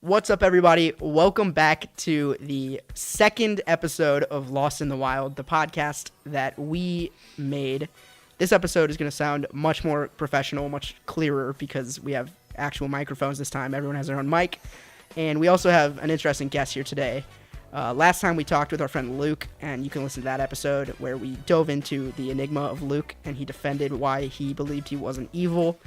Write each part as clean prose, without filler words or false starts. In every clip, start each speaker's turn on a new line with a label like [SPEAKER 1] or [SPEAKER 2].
[SPEAKER 1] What's up, everybody? Welcome back to the second episode of Lost in the Wild, the podcast that we made. This episode is going to sound much more professional, much clearer, because we have actual microphones this time. Everyone has their own mic. And we also have an interesting guest here today. Last time we talked with our friend Luke, and you can listen to that episode where we dove into the enigma of Luke, and he defended why he believed he wasn't evil.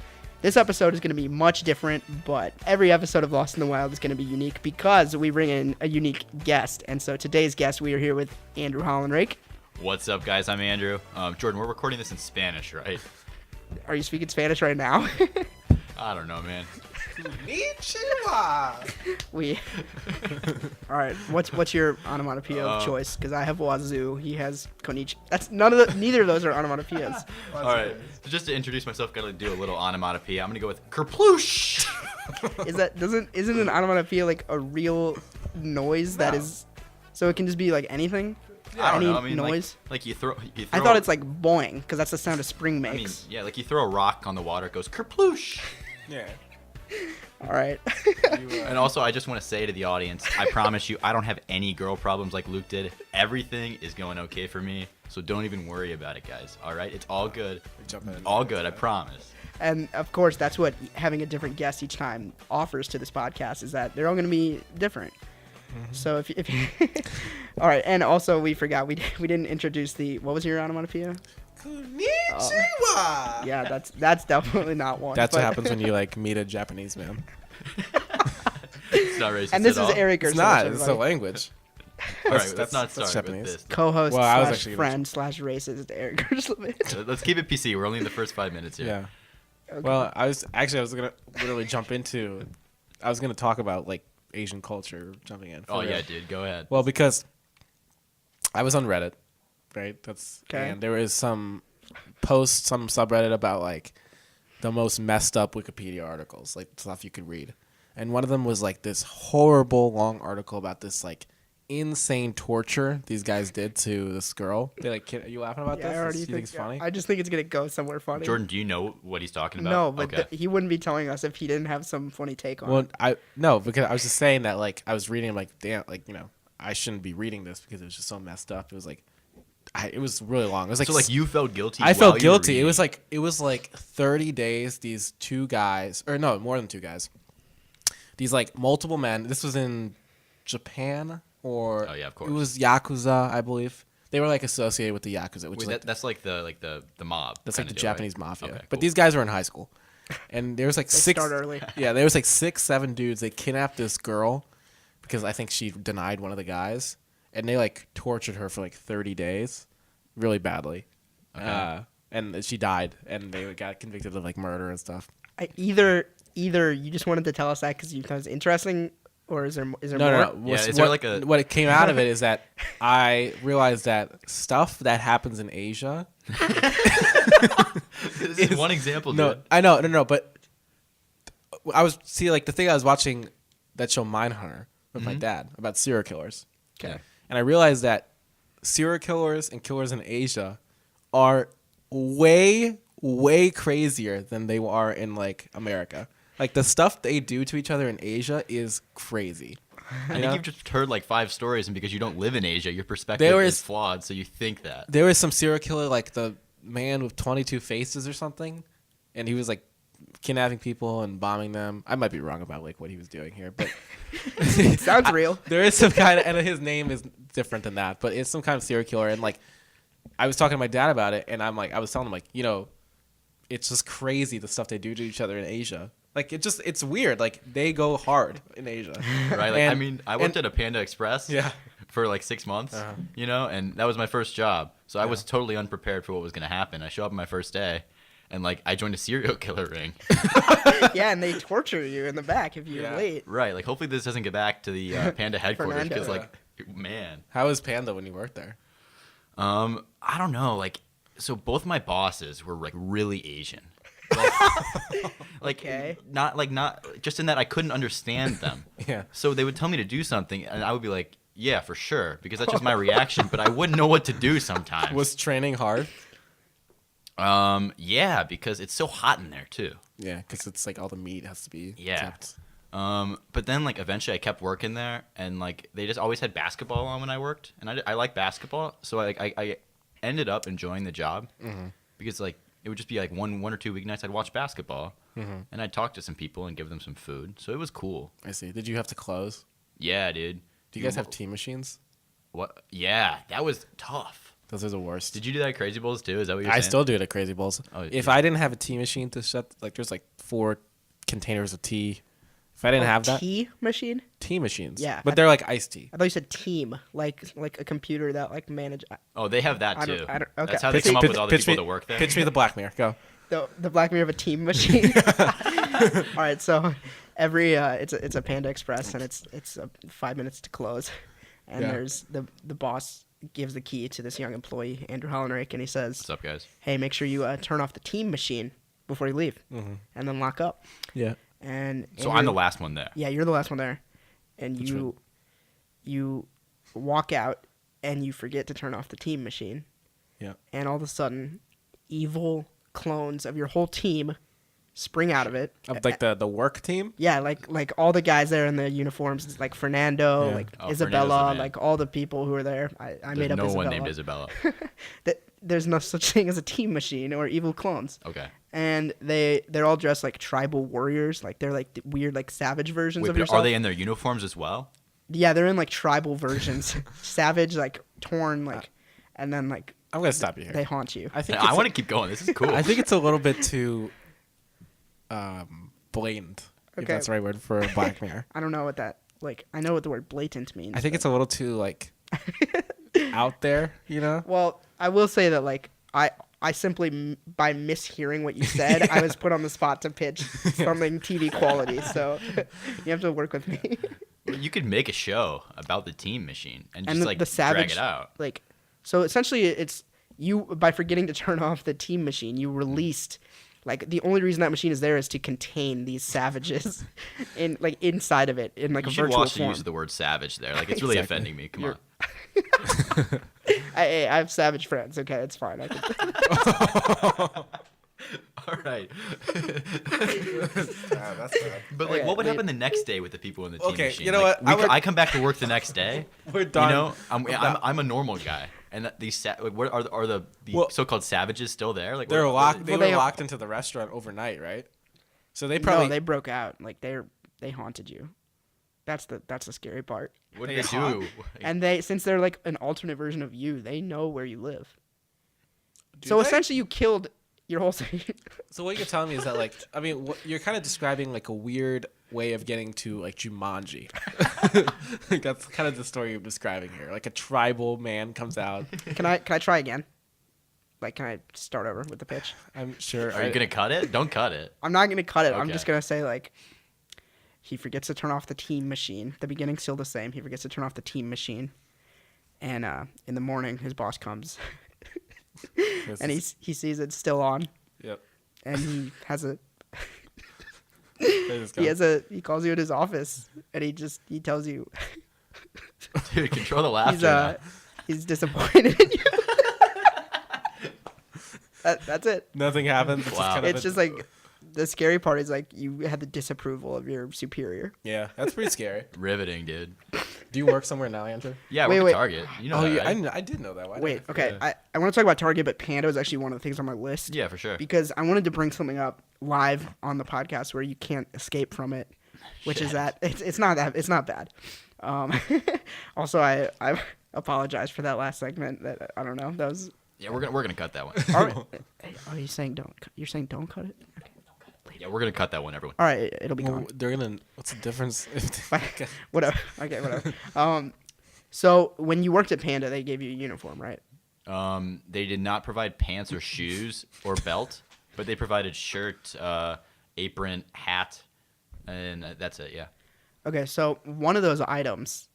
[SPEAKER 1] This episode is going to be much different, but every episode of Lost in the Wild is going to be unique because we bring in a unique guest. And so today's guest, we are here with Andrew Hollenrake.
[SPEAKER 2] What's up, guys? I'm Andrew. Jordan, we're recording this in Spanish, right?
[SPEAKER 1] Are you speaking Spanish right now?
[SPEAKER 2] I don't know, man.
[SPEAKER 1] All right. What's your onomatopoeia of choice? Because I have wazoo. He has konichi. That's neither of those are onomatopoeias.
[SPEAKER 2] All right. So just to introduce myself, gotta do a little onomatopoeia. I'm gonna go with kerploosh.
[SPEAKER 1] Isn't an onomatopoeia like a real noise that is? So it can just be like anything.
[SPEAKER 2] I don't
[SPEAKER 1] Any
[SPEAKER 2] know. I mean,
[SPEAKER 1] noise.
[SPEAKER 2] like you throw.
[SPEAKER 1] I thought it's like boing because that's the sound a spring makes.
[SPEAKER 2] I mean, yeah, like you throw a rock on the water, it goes kerploosh.
[SPEAKER 3] Yeah.
[SPEAKER 1] All right.
[SPEAKER 2] And also, I just want to say to the audience, I promise you, I don't have any girl problems like Luke did. Everything is going okay for me, so don't even worry about it, guys. All right? It's all good. All good, I promise.
[SPEAKER 1] And, of course, that's what having a different guest each time offers to this podcast, is that they're all going to be different. Mm-hmm. So if all right, and also we forgot, we didn't introduce what was your onomatopoeia?
[SPEAKER 3] Konnichiwa.
[SPEAKER 1] Yeah, that's definitely not one.
[SPEAKER 3] That's what happens when you like meet a Japanese man.
[SPEAKER 2] It's not racist
[SPEAKER 1] And this
[SPEAKER 2] at
[SPEAKER 1] is
[SPEAKER 2] all.
[SPEAKER 1] Eric.
[SPEAKER 3] It's not. It's a language.
[SPEAKER 2] All right, let's not start with
[SPEAKER 3] Japanese.
[SPEAKER 2] this.
[SPEAKER 1] Co-host
[SPEAKER 3] Well, I was
[SPEAKER 1] slash
[SPEAKER 3] actually
[SPEAKER 1] friend slash racist Eric.
[SPEAKER 2] Let's keep it PC. We're only in the first 5 minutes here.
[SPEAKER 3] Yeah.
[SPEAKER 1] Okay.
[SPEAKER 3] Well, I was gonna literally jump into. I was gonna talk about like Asian culture jumping in.
[SPEAKER 2] Oh,
[SPEAKER 3] real.
[SPEAKER 2] yeah, dude. Go ahead.
[SPEAKER 3] Well, because I was on Reddit, right?
[SPEAKER 1] Okay.
[SPEAKER 3] And there was some subreddit about like the most messed up Wikipedia articles, like stuff you could read. And one of them was like this horrible long article about this like insane torture these guys did to this girl. They like, are you laughing about
[SPEAKER 1] Yeah,
[SPEAKER 3] this?
[SPEAKER 1] I already
[SPEAKER 3] You think it's funny?
[SPEAKER 1] I just think it's gonna go somewhere funny.
[SPEAKER 2] Jordan, do you know what he's talking about?
[SPEAKER 1] No, but
[SPEAKER 2] okay.
[SPEAKER 1] he wouldn't be telling us if he didn't have some funny take on
[SPEAKER 3] Well,
[SPEAKER 1] it.
[SPEAKER 3] because I was just saying that like I was reading like damn, like I shouldn't be reading this because it was just so messed up. It was like it was really long. It was like
[SPEAKER 2] So like you felt guilty.
[SPEAKER 3] I
[SPEAKER 2] while
[SPEAKER 3] felt
[SPEAKER 2] you were
[SPEAKER 3] guilty.
[SPEAKER 2] reading.
[SPEAKER 3] It was like 30 days. These two guys, or no, more than two guys. These like multiple men. This was in Japan, or
[SPEAKER 2] Oh, yeah, of course.
[SPEAKER 3] It was Yakuza, I believe. They were like associated with the Yakuza, which
[SPEAKER 2] Wait,
[SPEAKER 3] is like,
[SPEAKER 2] that's like the mob.
[SPEAKER 3] that's like
[SPEAKER 2] kinda
[SPEAKER 3] the
[SPEAKER 2] deal, right?
[SPEAKER 3] Japanese mafia.
[SPEAKER 2] Okay,
[SPEAKER 3] But
[SPEAKER 2] cool.
[SPEAKER 3] these guys were in high school, and there was like
[SPEAKER 1] They
[SPEAKER 3] six.
[SPEAKER 1] start early.
[SPEAKER 3] Yeah, there was like 7 dudes. They kidnapped this girl because I think she denied one of the guys, and they like tortured her for like 30 days, really badly.
[SPEAKER 2] Okay.
[SPEAKER 3] And she died, and they got convicted of like murder and stuff.
[SPEAKER 1] Either you just wanted to tell us that because you thought it was interesting, or is there more?
[SPEAKER 3] No.
[SPEAKER 2] Yeah, is there like a-
[SPEAKER 3] what it came out of it is that I realized that stuff that happens in Asia.
[SPEAKER 2] This is one example,
[SPEAKER 3] No,
[SPEAKER 2] dude.
[SPEAKER 3] I know, no, but like the thing I was watching that show Mindhunter with my dad about serial killers.
[SPEAKER 2] Okay.
[SPEAKER 3] And I realized that serial killers and killers in Asia are way, way crazier than they are in like America. Like the stuff they do to each other in Asia is crazy.
[SPEAKER 2] I think you've just heard like 5 stories, and because you don't live in Asia, your perspective
[SPEAKER 3] There
[SPEAKER 2] is
[SPEAKER 3] is-
[SPEAKER 2] flawed, so you think that.
[SPEAKER 3] There was some serial killer, like the man with 22 faces or something, and he was like kidnapping people and bombing them. I might be wrong about like what he was doing here, but
[SPEAKER 1] It sounds real.
[SPEAKER 3] there is some kind of, and his name is different than that, but it's some kind of serial killer. And like, I was talking to my dad about it, and I was telling him like, it's just crazy the stuff they do to each other in Asia. Like it's weird. Like they go hard in Asia,
[SPEAKER 2] Right? Like,
[SPEAKER 3] And-
[SPEAKER 2] I mean, I worked at a Panda Express
[SPEAKER 3] Yeah.
[SPEAKER 2] for like 6 months, and that was my first job. So I was totally unprepared for what was going to happen. I show up on my first day, and like I joined a serial killer ring.
[SPEAKER 1] Yeah, and they torture you in the back if you're
[SPEAKER 3] Yeah.
[SPEAKER 1] late.
[SPEAKER 2] Right. Like hopefully this doesn't get back to the Panda headquarters
[SPEAKER 1] Fernando.
[SPEAKER 2] because like, man.
[SPEAKER 3] How was Panda when you worked there?
[SPEAKER 2] I don't know. Like, so both my bosses were like really Asian. Like
[SPEAKER 1] Okay.
[SPEAKER 2] not just in that I couldn't understand them.
[SPEAKER 3] Yeah.
[SPEAKER 2] So they would tell me to do something, and I would be like, "Yeah, for sure," because that's just my reaction. But I wouldn't know what to do sometimes.
[SPEAKER 3] Was training hard?
[SPEAKER 2] Yeah, because it's so hot in there too.
[SPEAKER 3] Yeah, because it's like all the meat has to be
[SPEAKER 2] Yeah.
[SPEAKER 3] kept.
[SPEAKER 2] But then like eventually I kept working there, and like they just always had basketball on when I worked, and I like basketball, so I ended up enjoying the job because like it would just be like one or two weeknights I'd watch basketball, and I'd talk to some people and give them some food, so it was cool.
[SPEAKER 3] I see. Did you have to close?
[SPEAKER 2] Yeah, dude.
[SPEAKER 3] Do you guys have team machines?
[SPEAKER 2] What? Yeah, that was tough.
[SPEAKER 3] Those are the worst.
[SPEAKER 2] Did you do that at Crazy Bowls too? Is that what you're saying?
[SPEAKER 3] I still do it at Crazy Bowls.
[SPEAKER 2] Oh,
[SPEAKER 3] if
[SPEAKER 2] yeah.
[SPEAKER 3] I didn't have a tea machine to shut, like there's like 4 containers of tea. If I didn't have that,
[SPEAKER 1] tea machine?
[SPEAKER 3] tea machines.
[SPEAKER 1] Yeah,
[SPEAKER 3] but they're like iced tea.
[SPEAKER 1] I thought you said team, like a computer that like manage.
[SPEAKER 2] Oh, they have that
[SPEAKER 1] I don't-
[SPEAKER 2] too.
[SPEAKER 1] I don't- okay.
[SPEAKER 2] That's how they come up with all the people that work there.
[SPEAKER 3] Pitch me the Black Mirror. Go.
[SPEAKER 1] The Black Mirror of a team machine. All right, so every it's a Panda Express, and it's 5 minutes to close, and
[SPEAKER 3] Yeah.
[SPEAKER 1] there's the boss gives the key to this young employee, Andrew Hollenrake, and he says,
[SPEAKER 2] What's up, guys?
[SPEAKER 1] "Hey, make sure you turn off the team machine before you leave, and then lock up."
[SPEAKER 3] Yeah.
[SPEAKER 1] And
[SPEAKER 2] So
[SPEAKER 1] Andrew-
[SPEAKER 2] I'm the last one there.
[SPEAKER 1] Yeah, you're the last one there, and
[SPEAKER 3] That's
[SPEAKER 1] you walk out and you forget to turn off the team machine,
[SPEAKER 3] Yeah.
[SPEAKER 1] and all of a sudden, evil clones of your whole team spring out of it.
[SPEAKER 3] Of like the work team.
[SPEAKER 1] Yeah, like all the guys there in the uniforms, like Fernando,
[SPEAKER 3] Yeah.
[SPEAKER 1] like
[SPEAKER 2] Oh, Fernando's
[SPEAKER 1] Isabella,
[SPEAKER 2] the man.
[SPEAKER 1] like all the people who were there. I
[SPEAKER 2] There's
[SPEAKER 1] made up
[SPEAKER 2] no
[SPEAKER 1] Isabella.
[SPEAKER 2] one named Isabella.
[SPEAKER 1] There's no such thing as a team machine or evil clones.
[SPEAKER 2] Okay.
[SPEAKER 1] And they're all dressed like tribal warriors, like they're like the weird like savage versions
[SPEAKER 2] Wait,
[SPEAKER 1] of
[SPEAKER 2] but
[SPEAKER 1] yourself.
[SPEAKER 2] are they in their uniforms as well?
[SPEAKER 1] Yeah, they're in like tribal versions, savage, like torn, like, and then like
[SPEAKER 3] I'm gonna stop you here.
[SPEAKER 1] they haunt you.
[SPEAKER 3] I think
[SPEAKER 2] I
[SPEAKER 3] it's
[SPEAKER 2] want to keep going. This is cool.
[SPEAKER 3] I think it's a little bit too blatant. If
[SPEAKER 1] Okay.
[SPEAKER 3] that's the right word for a Black Mirror.
[SPEAKER 1] I don't know what that like. I know what the word blatant means.
[SPEAKER 3] I think
[SPEAKER 1] but-
[SPEAKER 3] it's a little too like out there. You know.
[SPEAKER 1] Well, I will say that like I simply by mishearing what you said, I was put on the spot to pitch something TV quality. So you have to work with me.
[SPEAKER 2] You could make a show about the team machine and just
[SPEAKER 1] And
[SPEAKER 2] like
[SPEAKER 1] the savage,
[SPEAKER 2] drag it out.
[SPEAKER 1] like, so essentially, it's you by forgetting to turn off the team machine, you released. Like the only reason that machine is there is to contain these savages, in like inside of it in like
[SPEAKER 2] You
[SPEAKER 1] a
[SPEAKER 2] should
[SPEAKER 1] virtual
[SPEAKER 2] watch the
[SPEAKER 1] form.
[SPEAKER 2] use of the word savage there. Like it's really
[SPEAKER 3] Exactly.
[SPEAKER 2] offending me. Come
[SPEAKER 1] You're-
[SPEAKER 2] on.
[SPEAKER 1] I have savage friends. Okay, it's fine. I can,
[SPEAKER 2] All right.
[SPEAKER 3] that's bad.
[SPEAKER 2] But like,
[SPEAKER 1] Okay,
[SPEAKER 2] what would
[SPEAKER 1] wait.
[SPEAKER 2] happen the next day with the people in the team
[SPEAKER 3] Okay,
[SPEAKER 2] machine?
[SPEAKER 3] you know
[SPEAKER 2] Like,
[SPEAKER 3] what?
[SPEAKER 2] I come back to work the next day.
[SPEAKER 3] We're done.
[SPEAKER 2] You know, I'm a normal guy, and these like, what are the
[SPEAKER 3] Well-
[SPEAKER 2] so-called savages still there? Like
[SPEAKER 3] They're
[SPEAKER 2] what-
[SPEAKER 3] locked. They
[SPEAKER 1] Well,
[SPEAKER 3] were
[SPEAKER 1] they-
[SPEAKER 3] locked into the restaurant overnight, right? So they probably
[SPEAKER 1] no, they broke out. Like they haunted you. That's the scary part.
[SPEAKER 2] What do
[SPEAKER 3] They
[SPEAKER 2] they
[SPEAKER 3] haunt-
[SPEAKER 2] do?
[SPEAKER 1] And since they're like an alternate version of you, they know where you live.
[SPEAKER 3] Do
[SPEAKER 1] So
[SPEAKER 3] they?
[SPEAKER 1] essentially, you killed your whole city.
[SPEAKER 3] So what you're telling me is that like I mean you're kind of describing like a weird way of getting to like Jumanji. Like, that's kind of the story you're describing here. Like a tribal man comes out.
[SPEAKER 1] Can I try again? Like, can I start over with the pitch?
[SPEAKER 3] I'm sure.
[SPEAKER 2] Are you gonna cut it? Don't cut it.
[SPEAKER 1] I'm not gonna cut it. I'm
[SPEAKER 2] Okay.
[SPEAKER 1] just gonna say like, he forgets to turn off the team machine. The beginning's still the same. He forgets to turn off the team machine, and in the morning his boss comes, and he sees it's still on,
[SPEAKER 3] Yep.
[SPEAKER 1] and he has a
[SPEAKER 3] There this goes.
[SPEAKER 1] he calls you at his office, and he tells you
[SPEAKER 2] Dude, control the laughter.
[SPEAKER 1] he's disappointed in you. That's it.
[SPEAKER 3] Nothing happens. It's
[SPEAKER 2] Wow.
[SPEAKER 3] just kind of
[SPEAKER 1] It's just like the scary part is like you had the disapproval of your superior.
[SPEAKER 3] yeah, that's pretty scary.
[SPEAKER 2] Riveting, dude.
[SPEAKER 3] Do you work somewhere now, Andrew?
[SPEAKER 2] Yeah,
[SPEAKER 1] Wait,
[SPEAKER 2] we're
[SPEAKER 1] wait.
[SPEAKER 2] Target. You know
[SPEAKER 3] Oh
[SPEAKER 2] that,
[SPEAKER 3] yeah,
[SPEAKER 2] right?
[SPEAKER 3] I did know that. Why
[SPEAKER 1] Wait,
[SPEAKER 3] did I
[SPEAKER 1] okay.
[SPEAKER 3] forget?
[SPEAKER 1] I want to talk about Target, but Panda is actually one of the things on my list.
[SPEAKER 2] Yeah, for sure.
[SPEAKER 1] Because I wanted to bring something up live on the podcast where you can't escape from it, which is that it's not bad. Also, I apologize for that last segment. That I don't know. That was.
[SPEAKER 2] Yeah, we're gonna cut that one.
[SPEAKER 1] Are you saying don't? You're saying don't cut it? Okay.
[SPEAKER 2] Yeah, we're gonna cut that one, everyone.
[SPEAKER 1] All right, it'll be
[SPEAKER 3] Well,
[SPEAKER 1] gone.
[SPEAKER 3] they're gonna. What's the difference?
[SPEAKER 1] Whatever. Okay, whatever. So when you worked at Panda, they gave you a uniform, right?
[SPEAKER 2] They did not provide pants or shoes or belt, but they provided shirt, apron, hat, and that's it. Yeah.
[SPEAKER 1] Okay, so one of those items.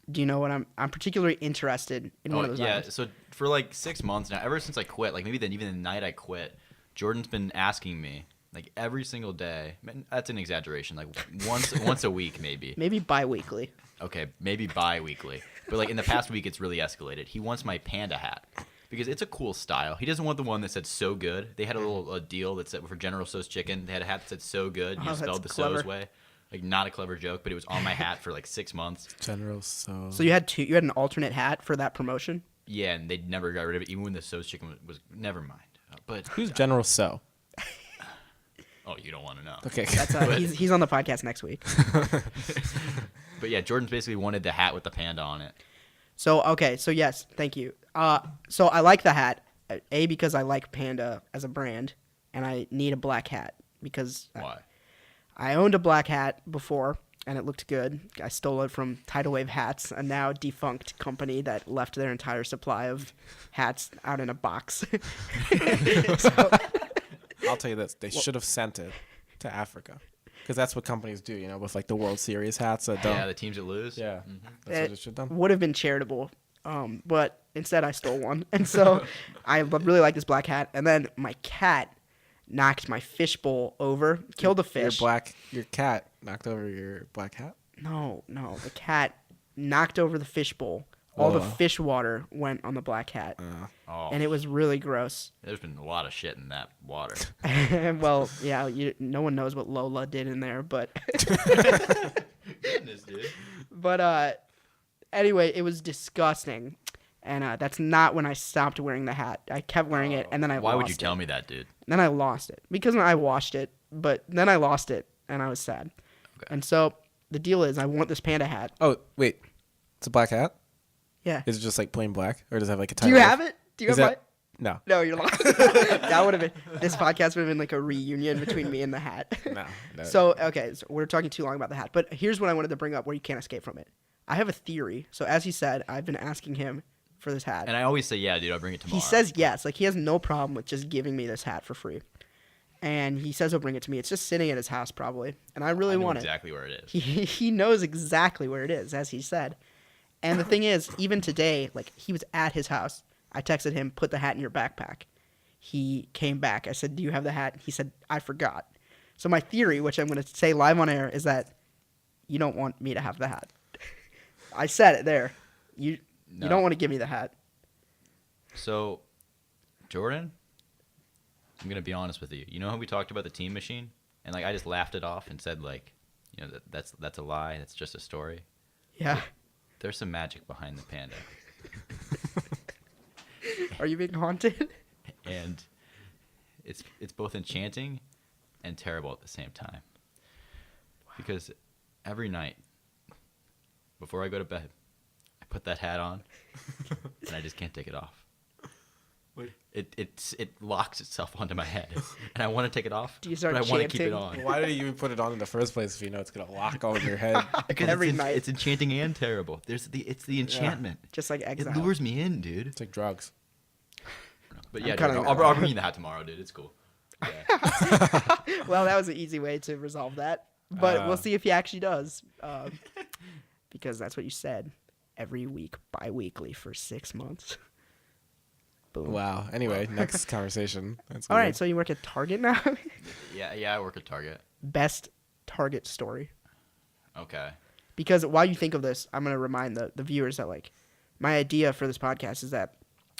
[SPEAKER 1] Do you know what I'm particularly interested in one of those
[SPEAKER 2] yeah.
[SPEAKER 1] items?
[SPEAKER 2] So for like 6 months now, ever since I quit, like maybe even the night I quit, Jordan's been asking me like every single day. Man, that's an exaggeration. Like once a week maybe.
[SPEAKER 1] Maybe bi-weekly.
[SPEAKER 2] Okay, maybe bi-weekly. But like in the past week, it's really escalated. He wants my panda hat because it's a cool style. He doesn't want the one that said "so good." They had a little deal that said for General Tso's chicken. They had a hat that said "so good." You
[SPEAKER 1] Oh,
[SPEAKER 2] spelled the
[SPEAKER 1] that's
[SPEAKER 2] "so's"
[SPEAKER 1] clever.
[SPEAKER 2] way. Like, not a clever joke, but it was on my hat for like 6 months.
[SPEAKER 3] General So.
[SPEAKER 1] So you had an alternate hat for that promotion?
[SPEAKER 2] Yeah, and they never got rid of it, even when the So's chicken was never mind. But
[SPEAKER 3] Who's General So?
[SPEAKER 2] oh, you don't want to know.
[SPEAKER 3] Okay.
[SPEAKER 1] That's he's on the podcast next week.
[SPEAKER 2] But yeah, Jordan's basically wanted the hat with the panda on it.
[SPEAKER 1] So yes, thank you. So I like the hat, because I like Panda as a brand, and I need a black hat because
[SPEAKER 2] Why?
[SPEAKER 1] I owned a black hat before, and it looked good. I stole it from Tidal Wave Hats, a now defunct company that left their entire supply of hats out in a box. So,
[SPEAKER 3] I'll tell you this: they should have sent it to Africa, because that's what companies do, with like the World Series hats that don't.
[SPEAKER 2] Yeah, the teams that lose.
[SPEAKER 3] Yeah, that's what it should have done.
[SPEAKER 1] would have been charitable, but instead I stole one, and so I really like this black hat. And then my cat knocked my fishbowl over, killed a fish.
[SPEAKER 3] Your cat knocked over your black hat.
[SPEAKER 1] No, the cat knocked over the fishbowl. All the fish water went on the black hat, and it was really gross.
[SPEAKER 2] There's been a lot of shit in that water.
[SPEAKER 1] Well, yeah, no one knows what Lola did in there, but
[SPEAKER 2] Goodness, dude.
[SPEAKER 1] but anyway, it was disgusting, and that's not when I stopped wearing the hat. I kept wearing it, and then I
[SPEAKER 2] Why
[SPEAKER 1] lost
[SPEAKER 2] would you
[SPEAKER 1] it.
[SPEAKER 2] tell me that, dude?
[SPEAKER 1] Then I lost it because I washed it, but then I lost it, and I was sad.
[SPEAKER 2] Okay.
[SPEAKER 1] And so the deal is, I want this panda hat.
[SPEAKER 3] Oh wait, it's a black hat.
[SPEAKER 1] Yeah.
[SPEAKER 3] Is it just like plain black, or does it have like a?
[SPEAKER 1] Do you have it? Do you have my?
[SPEAKER 3] No.
[SPEAKER 1] No, you're lying. That would have been. This podcast would have been like a reunion between me and the hat.
[SPEAKER 3] No.
[SPEAKER 1] So we're talking too long about the hat, but here's what I wanted to bring up where you can't escape from it. I have a theory. So as he said, I've been asking him for this hat.
[SPEAKER 2] And I always say, yeah, dude, I'll bring it tomorrow.
[SPEAKER 1] He says yes. Like, he has no problem with just giving me this hat for free. And he says he'll bring it to me. It's just sitting at his house probably, and I really want
[SPEAKER 2] exactly where it is.
[SPEAKER 1] He knows exactly where it is, as he said. And the thing is, even today, like, he was at his house. I texted him, put the hat in your backpack. He came back. I said, do you have the hat? He said, I forgot. So my theory, which I'm going to say live on air, is that you don't want me to have the hat. I said it there. You don't want to give me the hat.
[SPEAKER 2] So, Jordan, I'm going to be honest with you. You know how we talked about the team machine? And, like, I just laughed it off and said, like, that's a lie. That's just a story.
[SPEAKER 1] Yeah.
[SPEAKER 2] There's some magic behind the panda.
[SPEAKER 1] Are you being haunted?
[SPEAKER 2] And it's both enchanting and terrible at the same time. Because every night, before I go to bed, I put that hat on, and I just can't take it off. It locks itself onto my head, and I want to take it off,
[SPEAKER 1] Do you start
[SPEAKER 2] but I want to keep it
[SPEAKER 1] chanting?
[SPEAKER 2] on.
[SPEAKER 3] Why did you even put it on in the first place if you know it's gonna lock over your head?
[SPEAKER 2] Because
[SPEAKER 1] Every night.
[SPEAKER 2] it's enchanting and terrible. It's the enchantment.
[SPEAKER 1] Just like Exile.
[SPEAKER 2] It lures me in, dude.
[SPEAKER 3] It's like drugs.
[SPEAKER 2] But yeah,
[SPEAKER 1] kinda
[SPEAKER 2] dude,
[SPEAKER 1] gonna
[SPEAKER 2] I'll bring you the hat tomorrow, dude. It's cool. Yeah.
[SPEAKER 1] Well, that was an easy way to resolve that. But we'll see if he actually does. Because that's what you said. Every week, bi-weekly for 6 months. Boom.
[SPEAKER 3] Wow. Anyway, next conversation. That's
[SPEAKER 1] All
[SPEAKER 3] weird.
[SPEAKER 1] right, so you work at Target now?
[SPEAKER 2] yeah, I work at Target.
[SPEAKER 1] Best Target story.
[SPEAKER 2] Okay.
[SPEAKER 1] Because while you think of this, I'm going to remind the viewers that, like, my idea for this podcast is that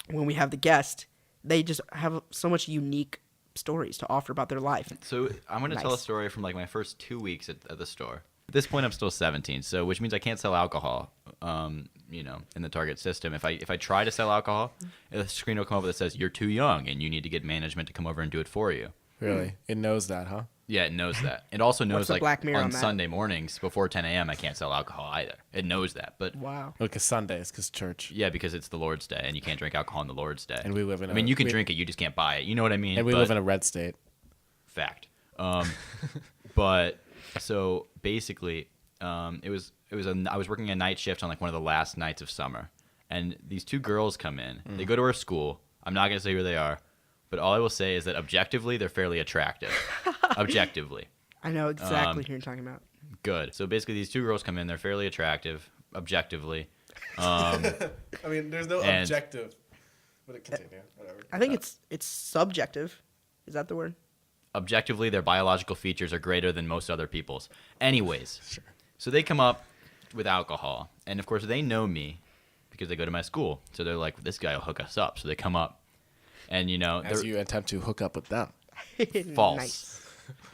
[SPEAKER 1] when we have the guest, they just have so much unique stories to offer about their life.
[SPEAKER 2] So I'm going to tell a story from, like, my first 2 weeks at the store. At this point, I'm still 17, so which means I can't sell alcohol, in the Target system. If I try to sell alcohol, a screen will come over that says, you're too young, and you need to get management to come over and do it for you.
[SPEAKER 3] Really? It knows that, huh?
[SPEAKER 2] Yeah, it knows that. It also knows,
[SPEAKER 1] the
[SPEAKER 2] like,
[SPEAKER 1] Black Mirror
[SPEAKER 2] on
[SPEAKER 1] on that?
[SPEAKER 2] Sunday mornings before 10 a.m., I can't sell alcohol either. It knows that. But,
[SPEAKER 1] Wow.
[SPEAKER 3] Because Sundays, because church.
[SPEAKER 2] yeah, because it's the Lord's Day, and you can't drink alcohol on the Lord's Day.
[SPEAKER 3] And we live in
[SPEAKER 2] I mean, you can drink it, you just can't buy it. You know what I mean?
[SPEAKER 3] And we live in a red state.
[SPEAKER 2] Fact. But so basically, I was working a night shift on, like, one of the last nights of summer, and these two girls come in. They go to our school. I'm not gonna say who they are, but all I will say is that objectively they're fairly attractive. Objectively,
[SPEAKER 1] I know exactly who you're talking about.
[SPEAKER 2] good. So basically, these two girls come in. They're fairly attractive. Objectively,
[SPEAKER 3] I mean, there's no
[SPEAKER 2] And-
[SPEAKER 3] objective. But it continue. Whatever.
[SPEAKER 1] I think it's subjective. Is that the word?
[SPEAKER 2] objectively, their biological features are greater than most other people's. Anyways,
[SPEAKER 3] Sure.
[SPEAKER 2] so they come up with alcohol, and of course they know me because they go to my school. So they're like, this guy will hook us up. So they come up, and
[SPEAKER 3] As
[SPEAKER 2] they're
[SPEAKER 3] you attempt to hook up with them.
[SPEAKER 2] false.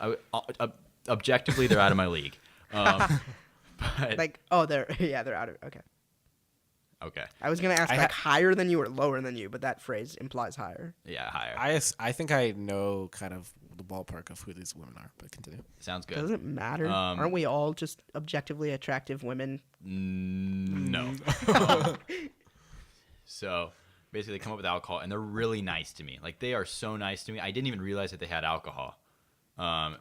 [SPEAKER 1] Nice.
[SPEAKER 2] Objectively, they're out of my league. But
[SPEAKER 1] Like, they're they're out of okay.
[SPEAKER 2] okay,
[SPEAKER 1] I was gonna ask higher than you or lower than you, but that phrase implies higher.
[SPEAKER 2] yeah, higher.
[SPEAKER 3] I think I know kind of the ballpark of who these women are, but continue.
[SPEAKER 2] Sounds good.
[SPEAKER 1] Doesn't matter. Aren't we all just objectively attractive women?
[SPEAKER 2] No. So basically, they come up with alcohol, and they're really nice to me. Like, they are so nice to me. I didn't even realize that they had alcohol. And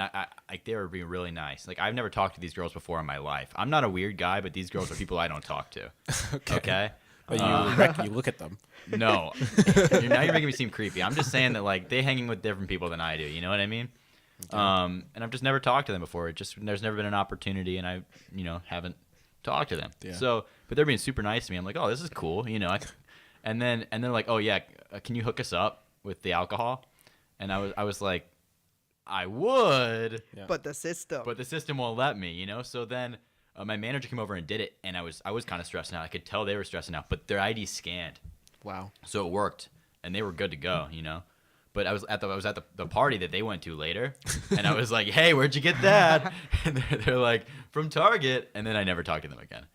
[SPEAKER 2] I they were being really nice. Like, I've never talked to these girls before in my life. I'm not a weird guy, but these girls are people I don't talk to. Okay?
[SPEAKER 3] But you look at them.
[SPEAKER 2] No. You're making me seem creepy. I'm just saying that, like, they hanging with different people than I do. You know what I mean? Okay. And I've just never talked to them before. There's never been an opportunity, and I, haven't talked to them. Yeah. So, but they're being super nice to me. I'm like, oh, this is cool. And then they're like, oh yeah, can you hook us up with the alcohol? And I was like, I would,
[SPEAKER 1] but the system
[SPEAKER 2] won't let me. So then my manager came over and did it, and I was kind of stressing out. I could tell they were stressing out, but their ID scanned.
[SPEAKER 3] Wow.
[SPEAKER 2] So it worked, and they were good to go. But I was at the party that they went to later, and I was like, hey, where'd you get that? And they're like, from Target, and then I never talked to them again.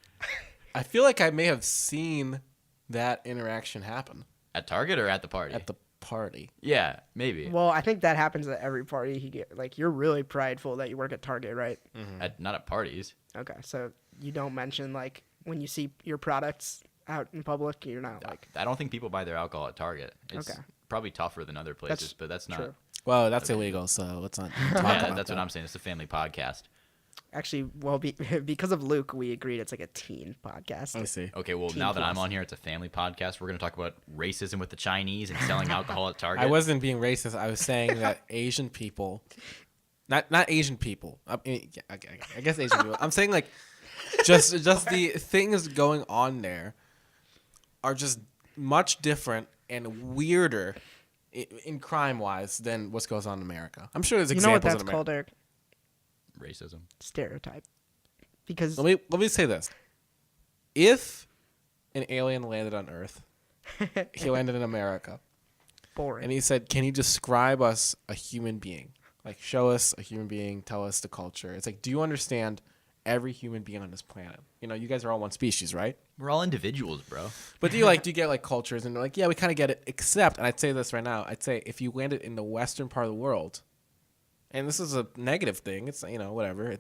[SPEAKER 3] I feel like I may have seen that interaction happen.
[SPEAKER 2] At Target or at the party?
[SPEAKER 3] At the party.
[SPEAKER 2] Yeah, maybe.
[SPEAKER 1] Well, I think that happens at every party. You're really prideful that you work at Target, right?
[SPEAKER 3] Mm-hmm.
[SPEAKER 2] Not at parties.
[SPEAKER 1] Okay, so you don't mention, like, when you see your products out in public, you're not like...
[SPEAKER 2] I don't think people buy their alcohol at Target. It's probably tougher than other places, but that's not...
[SPEAKER 1] True.
[SPEAKER 3] Well, that's illegal, so let's not talk about
[SPEAKER 2] that's
[SPEAKER 3] that.
[SPEAKER 2] what I'm saying. It's a family podcast.
[SPEAKER 1] Actually, well, because of Luke, we agreed it's like a teen podcast.
[SPEAKER 3] I see.
[SPEAKER 2] Okay, well,
[SPEAKER 1] Teen
[SPEAKER 2] now that
[SPEAKER 1] plus.
[SPEAKER 2] I'm on here, it's a family podcast. We're going to talk about racism with the Chinese and selling alcohol at Target.
[SPEAKER 3] I wasn't being racist. I was saying that Asian people, not Asian people. I guess Asian people. I'm saying, like, just the things going on there are just much different and weirder in crime-wise than what goes on in America. I'm sure there's examples
[SPEAKER 1] what
[SPEAKER 3] in
[SPEAKER 1] that's
[SPEAKER 3] America.
[SPEAKER 1] called, Eric?
[SPEAKER 2] Racism.
[SPEAKER 1] Stereotype. Because
[SPEAKER 3] let me say this: if an alien landed on Earth, he landed in America,
[SPEAKER 1] boring.
[SPEAKER 3] and he said, "Can you describe us a human being? Like, show us a human being, tell us the culture." It's like, do you understand every human being on this planet? You guys are all one species, right?
[SPEAKER 2] We're all individuals, bro.
[SPEAKER 3] But do you get like cultures and they're like, yeah, we kind of get it. Except, and I'd say this right now, I'd say if you landed in the western part of the world, and this is a negative thing, it's whatever.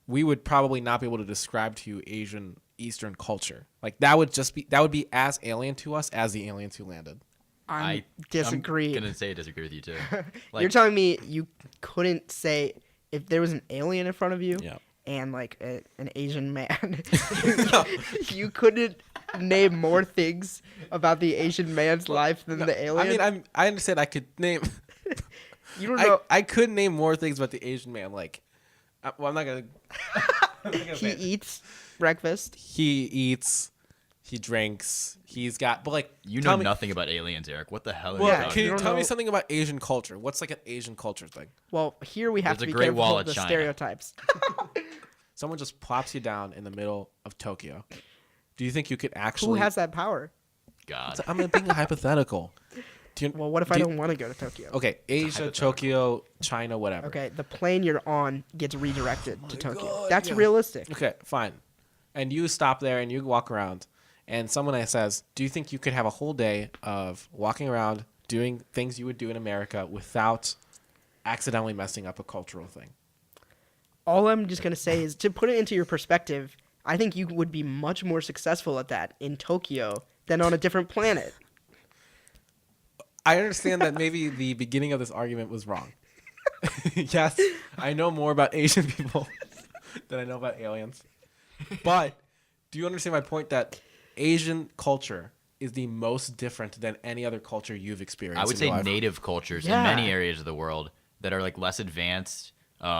[SPEAKER 3] We would probably not be able to describe to you Asian Eastern culture. Like, that would be as alien to us as the aliens who landed.
[SPEAKER 1] I disagree.
[SPEAKER 2] I'm gonna say I disagree with you too.
[SPEAKER 1] You're telling me you couldn't say if there was an alien in front of you and like an Asian man, you couldn't name more things about the Asian man's life than the alien?
[SPEAKER 3] I mean, I understand. I could name.
[SPEAKER 1] You don't know.
[SPEAKER 3] I could name more things about the Asian man. Like, I'm not gonna.
[SPEAKER 1] He eats breakfast.
[SPEAKER 3] He eats. He drinks. He's got. But like,
[SPEAKER 2] you know nothing about aliens, Eric. What the hell are you
[SPEAKER 3] Well,
[SPEAKER 2] talking
[SPEAKER 3] can you
[SPEAKER 2] about?
[SPEAKER 3] tell me something about Asian culture? What's like an Asian culture thing?
[SPEAKER 1] Well, here we have
[SPEAKER 2] There's
[SPEAKER 1] to
[SPEAKER 2] a
[SPEAKER 1] be
[SPEAKER 2] Great
[SPEAKER 1] careful
[SPEAKER 2] Wall
[SPEAKER 1] of
[SPEAKER 2] of
[SPEAKER 1] the
[SPEAKER 2] China.
[SPEAKER 1] stereotypes.
[SPEAKER 3] Someone just plops you down in the middle of Tokyo. Do you think you could actually?
[SPEAKER 1] Who has that power?
[SPEAKER 2] God.
[SPEAKER 3] I'm being hypothetical.
[SPEAKER 1] Well, what if I don't want to go to Tokyo?
[SPEAKER 3] Okay, Asia, Tokyo, China, whatever.
[SPEAKER 1] Okay, the plane you're on gets redirected to Tokyo.
[SPEAKER 3] God,
[SPEAKER 1] That's
[SPEAKER 3] yeah.
[SPEAKER 1] realistic.
[SPEAKER 3] Okay, fine. And you stop there and you walk around, and someone says, "Do you think you could have a whole day of walking around doing things you would do in America without accidentally messing up a cultural thing?"
[SPEAKER 1] All I'm just going to say is to put it into your perspective, I think you would be much more successful at that in Tokyo than on a different planet.
[SPEAKER 3] I understand that maybe the beginning of this argument was wrong. Yes, I know more about Asian people than I know about aliens. But do you understand my point that Asian culture is the most different than any other culture you've experienced?
[SPEAKER 2] I would
[SPEAKER 3] in
[SPEAKER 2] say
[SPEAKER 3] your life?
[SPEAKER 2] native cultures
[SPEAKER 1] Yeah.
[SPEAKER 2] in many areas of the world that are like less advanced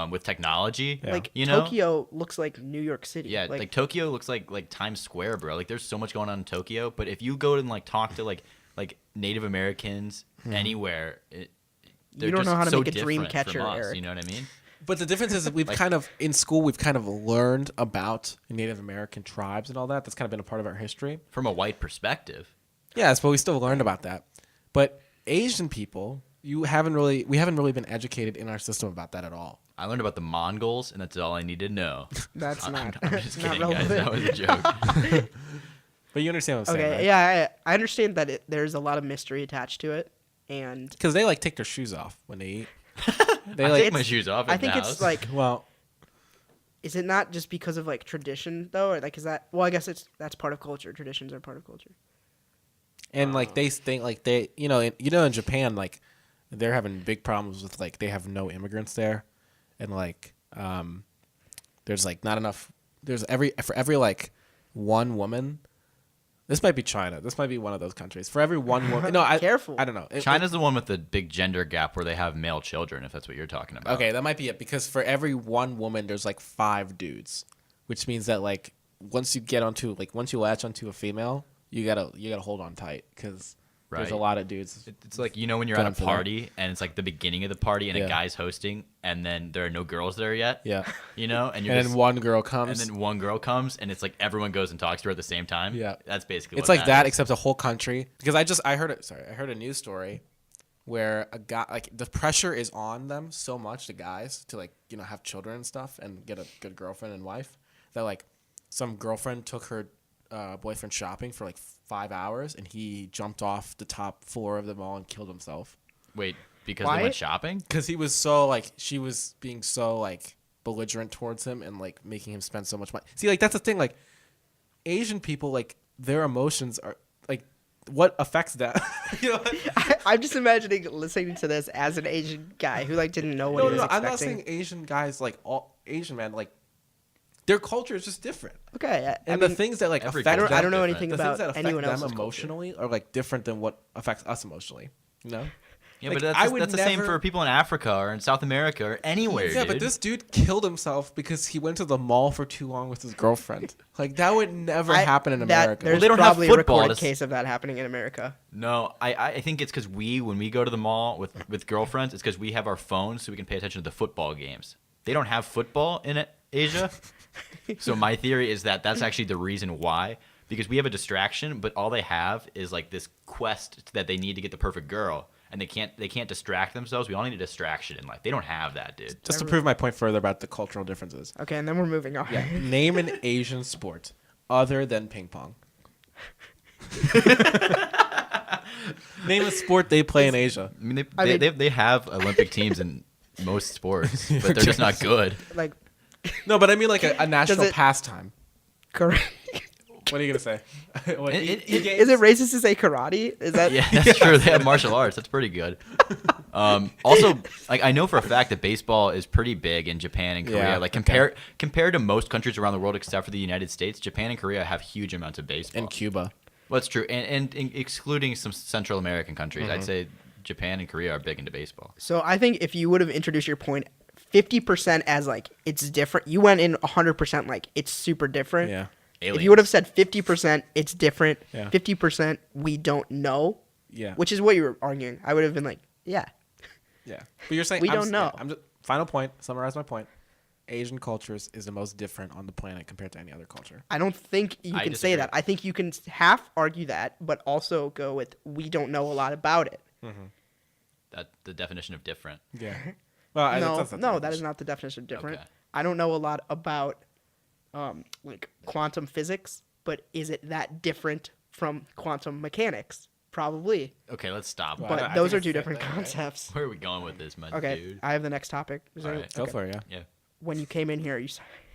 [SPEAKER 2] with technology.
[SPEAKER 3] Yeah.
[SPEAKER 1] Like,
[SPEAKER 2] you know?
[SPEAKER 1] Tokyo looks like New York City.
[SPEAKER 2] Yeah, like Tokyo looks like Times Square, bro. Like, there's so much going on in Tokyo. But if you go and like talk to like Native Americans anywhere, they're
[SPEAKER 1] You don't
[SPEAKER 2] just
[SPEAKER 1] know how to
[SPEAKER 2] so
[SPEAKER 1] make a dream
[SPEAKER 2] different from
[SPEAKER 1] catcher,
[SPEAKER 2] us,
[SPEAKER 1] Eric.
[SPEAKER 2] You know what I mean?
[SPEAKER 3] But the difference is that we've kind of, in school, we've kind of learned about Native American tribes and all that. That's kind of been a part of our history.
[SPEAKER 2] From a white perspective.
[SPEAKER 3] Yes, but we still learned about that. But Asian people, we haven't really been educated in our system about that at all.
[SPEAKER 2] I learned about the Mongols, and that's all I need to know.
[SPEAKER 1] That's not.
[SPEAKER 2] I'm just
[SPEAKER 1] not
[SPEAKER 2] kidding, guys.
[SPEAKER 1] relevant.
[SPEAKER 2] That was a joke.
[SPEAKER 3] But you understand what I'm saying,
[SPEAKER 1] Okay,
[SPEAKER 3] right?
[SPEAKER 1] yeah, I understand that there's a lot of mystery attached to it, and
[SPEAKER 3] Because they like take their shoes off when they eat. They
[SPEAKER 2] I
[SPEAKER 3] like
[SPEAKER 2] take my shoes off.
[SPEAKER 1] I
[SPEAKER 2] at
[SPEAKER 1] think
[SPEAKER 2] the
[SPEAKER 1] it's
[SPEAKER 2] house.
[SPEAKER 1] like,
[SPEAKER 3] well,
[SPEAKER 1] is it not just because of like tradition though, or like is that? Well, I guess that's part of culture. Traditions are part of culture.
[SPEAKER 3] and like they think like they in Japan like they're having big problems with like they have no immigrants there, and like there's like not enough. There's for every like one woman. This might be China. This might be one of those countries. For every one woman, no,
[SPEAKER 1] Careful.
[SPEAKER 3] I don't know.
[SPEAKER 2] China's the one with the big gender gap where they have male children, if that's what you're talking about.
[SPEAKER 3] Okay, that might be it because for every one woman, there's like 5 dudes, which means that like once you latch onto a female, you gotta hold on tight because there's a
[SPEAKER 2] Right.
[SPEAKER 3] lot of dudes.
[SPEAKER 2] It's like, when you're
[SPEAKER 3] Going
[SPEAKER 2] at
[SPEAKER 3] for
[SPEAKER 2] a
[SPEAKER 3] that.
[SPEAKER 2] party and it's like the beginning of the party and
[SPEAKER 3] Yeah.
[SPEAKER 2] a guy's hosting and then there are no girls there yet.
[SPEAKER 3] Yeah,
[SPEAKER 2] And you're
[SPEAKER 3] and
[SPEAKER 2] just,
[SPEAKER 3] then one girl
[SPEAKER 2] and
[SPEAKER 3] comes.
[SPEAKER 2] then one girl comes and it's like everyone goes and talks to her at the same time.
[SPEAKER 3] Yeah.
[SPEAKER 2] That's basically
[SPEAKER 3] It's
[SPEAKER 2] what
[SPEAKER 3] like that,
[SPEAKER 2] is.
[SPEAKER 3] except a whole country. Because I heard a news story where a guy like the pressure is on them so much, the guys, to like have children and stuff and get a good girlfriend and wife, that like some girlfriend took her boyfriend shopping for like 5 hours and he jumped off the top floor of the mall and killed himself
[SPEAKER 2] Wait, because
[SPEAKER 1] Why?
[SPEAKER 2] they went shopping?
[SPEAKER 3] because he was so like she was being so like belligerent towards him and like making him spend so much money. See, like that's the thing, like Asian people, like their emotions are like what affects them.
[SPEAKER 1] I'm just imagining listening to this as an Asian guy who like didn't know what he was
[SPEAKER 3] I'm
[SPEAKER 1] expecting.
[SPEAKER 3] not saying Asian guys like all Asian men like their culture is just different,
[SPEAKER 1] Okay, I
[SPEAKER 3] and
[SPEAKER 1] mean,
[SPEAKER 3] the things that like
[SPEAKER 2] every
[SPEAKER 3] affect
[SPEAKER 2] culture
[SPEAKER 1] I
[SPEAKER 3] them,
[SPEAKER 1] don't know
[SPEAKER 2] different.
[SPEAKER 1] anything
[SPEAKER 3] the
[SPEAKER 1] about
[SPEAKER 3] things that affect
[SPEAKER 1] anyone
[SPEAKER 3] them
[SPEAKER 1] else's culture.
[SPEAKER 3] emotionally are like different than what affects us emotionally. You know?
[SPEAKER 2] Yeah,
[SPEAKER 3] Like,
[SPEAKER 2] but
[SPEAKER 3] I would
[SPEAKER 2] that's the same
[SPEAKER 3] never-
[SPEAKER 2] for people in Africa or in South America or anywhere,
[SPEAKER 3] Yeah,
[SPEAKER 2] dude.
[SPEAKER 3] but this dude killed himself because he went to the mall for too long with his girlfriend. Like that would never happen in America.
[SPEAKER 1] There's
[SPEAKER 2] they don't have
[SPEAKER 1] probably a
[SPEAKER 2] football
[SPEAKER 1] recorded
[SPEAKER 2] to
[SPEAKER 1] case of that happening in America.
[SPEAKER 2] No, I think it's because when we go to the mall with girlfriends, it's because we have our phones so we can pay attention to the football games. They don't have football in Asia. So my theory is that that's actually the reason why. Because we have a distraction, but all they have is like this quest that they need to get the perfect girl. And they can't distract themselves. We all need a distraction in life. They don't have that, dude.
[SPEAKER 3] Just to prove my point further about the cultural differences.
[SPEAKER 1] Okay, and then we're moving on.
[SPEAKER 3] Yeah. Name an Asian sport other than ping pong. Name a sport they play in Asia.
[SPEAKER 2] I mean,
[SPEAKER 1] I mean-
[SPEAKER 2] they have Olympic teams in most sports, but they're just not good.
[SPEAKER 1] Like,
[SPEAKER 3] No, but I mean like a national
[SPEAKER 1] it-
[SPEAKER 3] pastime.
[SPEAKER 1] correct.
[SPEAKER 3] What are you gonna say? What,
[SPEAKER 1] Is it racist to say karate? Is that?
[SPEAKER 2] Yeah, that's true. They have martial arts. That's pretty good. Also, like I know for a fact that baseball is pretty big in Japan and Korea.
[SPEAKER 3] Yeah,
[SPEAKER 2] Like
[SPEAKER 3] okay.
[SPEAKER 2] compared to most countries around the world, except for the United States, Japan and Korea have huge amounts of baseball.
[SPEAKER 3] in Cuba?
[SPEAKER 2] Well, that's true, and excluding some Central American countries,
[SPEAKER 3] Mm-hmm.
[SPEAKER 2] I'd say Japan and Korea are big into baseball.
[SPEAKER 1] So I think if you would have introduced your point 50% as like it's different, you went in 100% like it's super different.
[SPEAKER 3] Yeah.
[SPEAKER 1] If you would have said 50% it's different,
[SPEAKER 3] Yeah.
[SPEAKER 1] 50% we don't know,
[SPEAKER 3] Yeah.
[SPEAKER 1] which is what you were arguing, I would have been like, yeah.
[SPEAKER 3] Yeah. But you're saying
[SPEAKER 1] We
[SPEAKER 3] I'm
[SPEAKER 1] don't know.
[SPEAKER 3] I'm just, final point. Summarize my point. Asian cultures is the most different on the planet compared to any other culture.
[SPEAKER 1] I don't think you
[SPEAKER 2] I
[SPEAKER 1] can say
[SPEAKER 2] disagree.
[SPEAKER 1] that. I think you can half argue that, but also go with we don't know a lot about it.
[SPEAKER 2] That's the definition of different.
[SPEAKER 3] Yeah. Well,
[SPEAKER 1] No, that is not the definition of different.
[SPEAKER 2] Okay.
[SPEAKER 1] I don't know a lot about like quantum physics, but is it that different from quantum mechanics? Probably.
[SPEAKER 2] Okay, let's stop.
[SPEAKER 3] Well,
[SPEAKER 1] But
[SPEAKER 3] I
[SPEAKER 1] those
[SPEAKER 3] think
[SPEAKER 1] are
[SPEAKER 3] it's
[SPEAKER 1] two
[SPEAKER 3] that
[SPEAKER 1] different
[SPEAKER 3] way, right?
[SPEAKER 1] concepts.
[SPEAKER 2] Where are we going with this, my
[SPEAKER 1] Okay,
[SPEAKER 2] dude?
[SPEAKER 1] I have the next topic. Is there-
[SPEAKER 2] Alright.
[SPEAKER 3] Go
[SPEAKER 1] okay.
[SPEAKER 3] for it, yeah.
[SPEAKER 2] Yeah.
[SPEAKER 1] When you came in here, you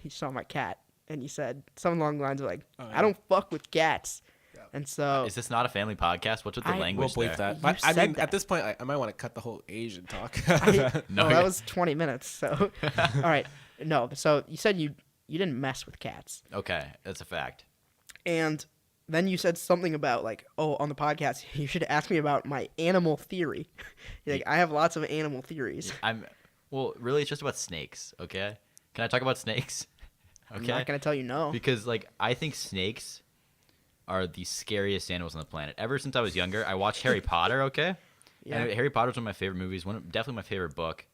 [SPEAKER 1] saw my cat, and you said something along the lines of like,
[SPEAKER 3] Oh,
[SPEAKER 1] "I
[SPEAKER 3] yeah.
[SPEAKER 1] don't fuck with cats," and so
[SPEAKER 2] Is this not a family podcast? What's with the
[SPEAKER 1] I-
[SPEAKER 2] language
[SPEAKER 3] We'll bleep
[SPEAKER 2] there?
[SPEAKER 3] that.
[SPEAKER 1] You
[SPEAKER 3] But, I
[SPEAKER 1] said
[SPEAKER 3] mean,
[SPEAKER 1] that.
[SPEAKER 3] at this point, I might want to cut the whole Asian talk.
[SPEAKER 2] No,
[SPEAKER 1] well,
[SPEAKER 2] yeah.
[SPEAKER 1] that was 20 minutes. So, all right, no. So you said you didn't mess with cats,
[SPEAKER 2] Okay, that's a fact.
[SPEAKER 1] and then you said something about like, oh, on the podcast, you should ask me about my animal theory. You're like, I have lots of animal theories.
[SPEAKER 2] Well, really, it's just about snakes. Okay, can I talk about snakes?
[SPEAKER 1] I'm
[SPEAKER 2] Okay,
[SPEAKER 1] not gonna tell you no.
[SPEAKER 2] because like I think snakes are the scariest animals on the planet. Ever since I was younger, I watched Harry Potter. Okay,
[SPEAKER 1] Yeah.
[SPEAKER 2] and Harry Potter's one of my favorite movies. Definitely my favorite book.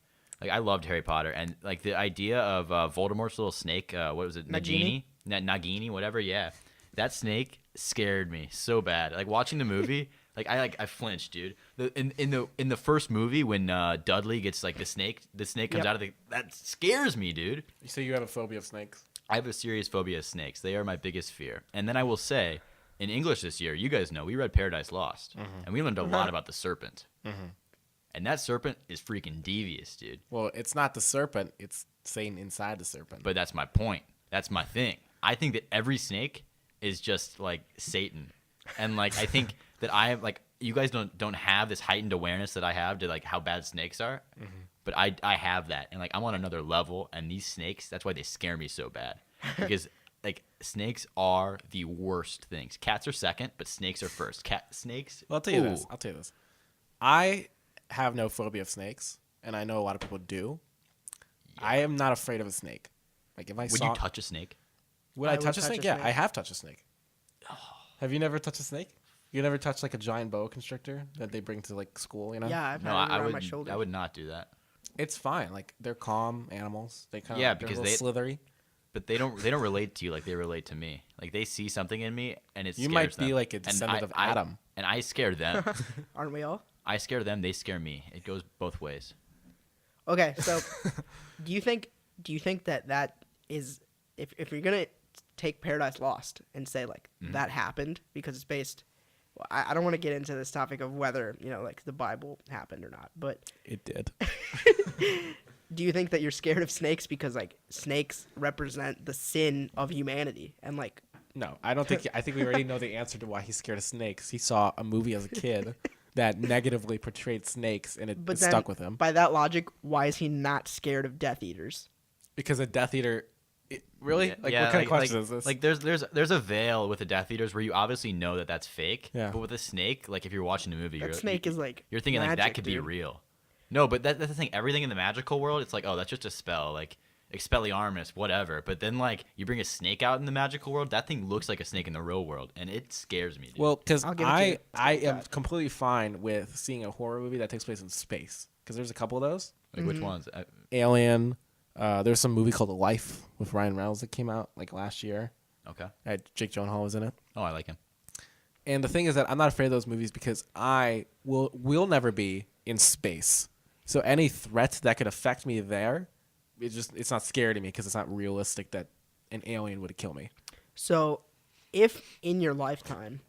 [SPEAKER 2] Like I loved Harry Potter, and like the idea of Voldemort's little snake. What was it?
[SPEAKER 1] Nagini?
[SPEAKER 2] Nagini, whatever. Yeah, that snake scared me so bad. Like watching the movie, I flinch, dude. In the first movie when Dudley gets like the snake comes out of that scares me, dude.
[SPEAKER 3] You say you have a phobia of snakes?
[SPEAKER 2] I have a serious phobia of snakes. They are my biggest fear. And then I will say, in English this year, you guys know we read Paradise Lost, and we learned a lot about the serpent. And that serpent is freaking devious, dude.
[SPEAKER 3] Well, it's not the serpent; it's Satan inside the serpent.
[SPEAKER 2] But that's my point. That's my thing. I think that every snake is just like Satan, and like I think that I have like you guys don't have this heightened awareness that I have to like how bad snakes are, but I have that, and like I'm on another level. And these snakes, that's why they scare me so bad, because like snakes are the worst things. Cats are second, but snakes are first. Snakes.
[SPEAKER 3] Well, I'll tell you this. I have no phobia of snakes, and I know a lot of people do. Yeah. I am not afraid of a snake. Like if I
[SPEAKER 2] would you touch a snake?
[SPEAKER 3] Would I touch a snake? Yeah, I have touched a snake. Oh. Have you never touched a snake? You never touched like a giant boa constrictor that they bring to like school? You know?
[SPEAKER 1] Yeah, I've had it around my shoulder.
[SPEAKER 2] I would not do that.
[SPEAKER 3] It's fine. Like they're calm animals. They kind of
[SPEAKER 2] because
[SPEAKER 3] they're slithery.
[SPEAKER 2] But they don't relate to you like they relate to me. Like they see something in me and it scares them.
[SPEAKER 3] You might be like a descendant of Adam.
[SPEAKER 2] And I scare them.
[SPEAKER 1] Aren't we all?
[SPEAKER 2] I scare them, they scare me. It goes both ways.
[SPEAKER 1] Okay, so do you think that is if you're gonna take Paradise Lost and say like that happened because it's based, well, I don't want to get into this topic of whether like the Bible happened or not, but
[SPEAKER 3] it did.
[SPEAKER 1] Do you think that you're scared of snakes because like snakes represent the sin of humanity and like?
[SPEAKER 3] No, I don't think. I think we already know the answer to why he's scared of snakes. He saw a movie as a kid that negatively portrayed snakes, and it stuck with him.
[SPEAKER 1] By that logic, why is he not scared of Death Eaters?
[SPEAKER 3] Because a Death Eater, really? What kind of question is this?
[SPEAKER 2] Like, there's a veil with the Death Eaters where you obviously know that that's fake.
[SPEAKER 3] Yeah.
[SPEAKER 2] But with a snake, like if you're watching a movie,
[SPEAKER 1] is like
[SPEAKER 2] you're thinking
[SPEAKER 1] magic,
[SPEAKER 2] like that could be real. No, but that's the thing. Everything in the magical world, it's like, oh, that's just a spell. Like Expelliarmus, whatever. But then, like, you bring a snake out in the magical world, that thing looks like a snake in the real world, and it scares me, dude.
[SPEAKER 3] Well, because I am completely fine with seeing a horror movie that takes place in space. Because there's a couple of those.
[SPEAKER 2] Like, which ones?
[SPEAKER 3] Alien. There's some movie called Life with Ryan Reynolds that came out, like, last year.
[SPEAKER 2] Okay.
[SPEAKER 3] Jake Gyllenhaal was in it.
[SPEAKER 2] Oh, I like him.
[SPEAKER 3] And the thing is that I'm not afraid of those movies because I will never be in space. So any threat that could affect me there, it's not scary to me because it's not realistic that an alien would kill me.
[SPEAKER 1] So, if in your lifetime,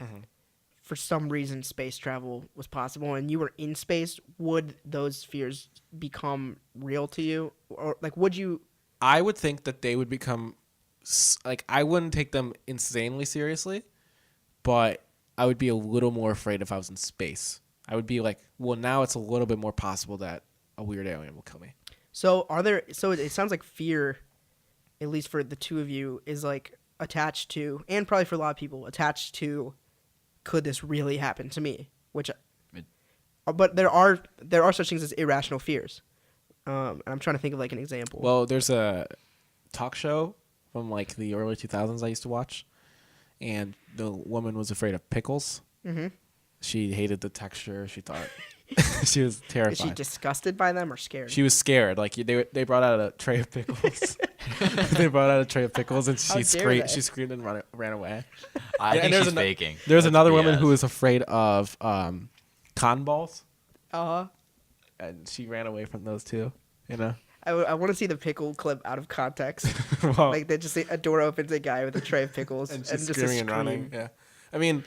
[SPEAKER 1] for some reason, space travel was possible and you were in space, would those fears become real to you, or like would you?
[SPEAKER 3] I would think that they would become like I wouldn't take them insanely seriously, but I would be a little more afraid if I was in space. I would be like, well, now it's a little bit more possible that a weird alien will kill me.
[SPEAKER 1] So it sounds like fear, at least for the two of you, is like attached to, and probably for a lot of people, attached to, could this really happen to me? But there are such things as irrational fears. And I'm trying to think of like an example.
[SPEAKER 3] Well, there's a talk show from like the early 2000s I used to watch, and the woman was afraid of pickles. Mm-hmm. She hated the texture. She thought she was terrified.
[SPEAKER 1] Is she disgusted by them or scared?
[SPEAKER 3] She was scared. Like they brought out a tray of pickles. They brought out a tray of pickles, and she screamed. She screamed and ran away.
[SPEAKER 2] I think she's faking.
[SPEAKER 3] There's another woman who was afraid of cotton balls. And she ran away from those too. You know.
[SPEAKER 1] I want to see the pickle clip out of context.
[SPEAKER 3] Well,
[SPEAKER 1] like they just a door opens, a guy with a tray of pickles,
[SPEAKER 3] and she's screaming and running. Yeah, I mean,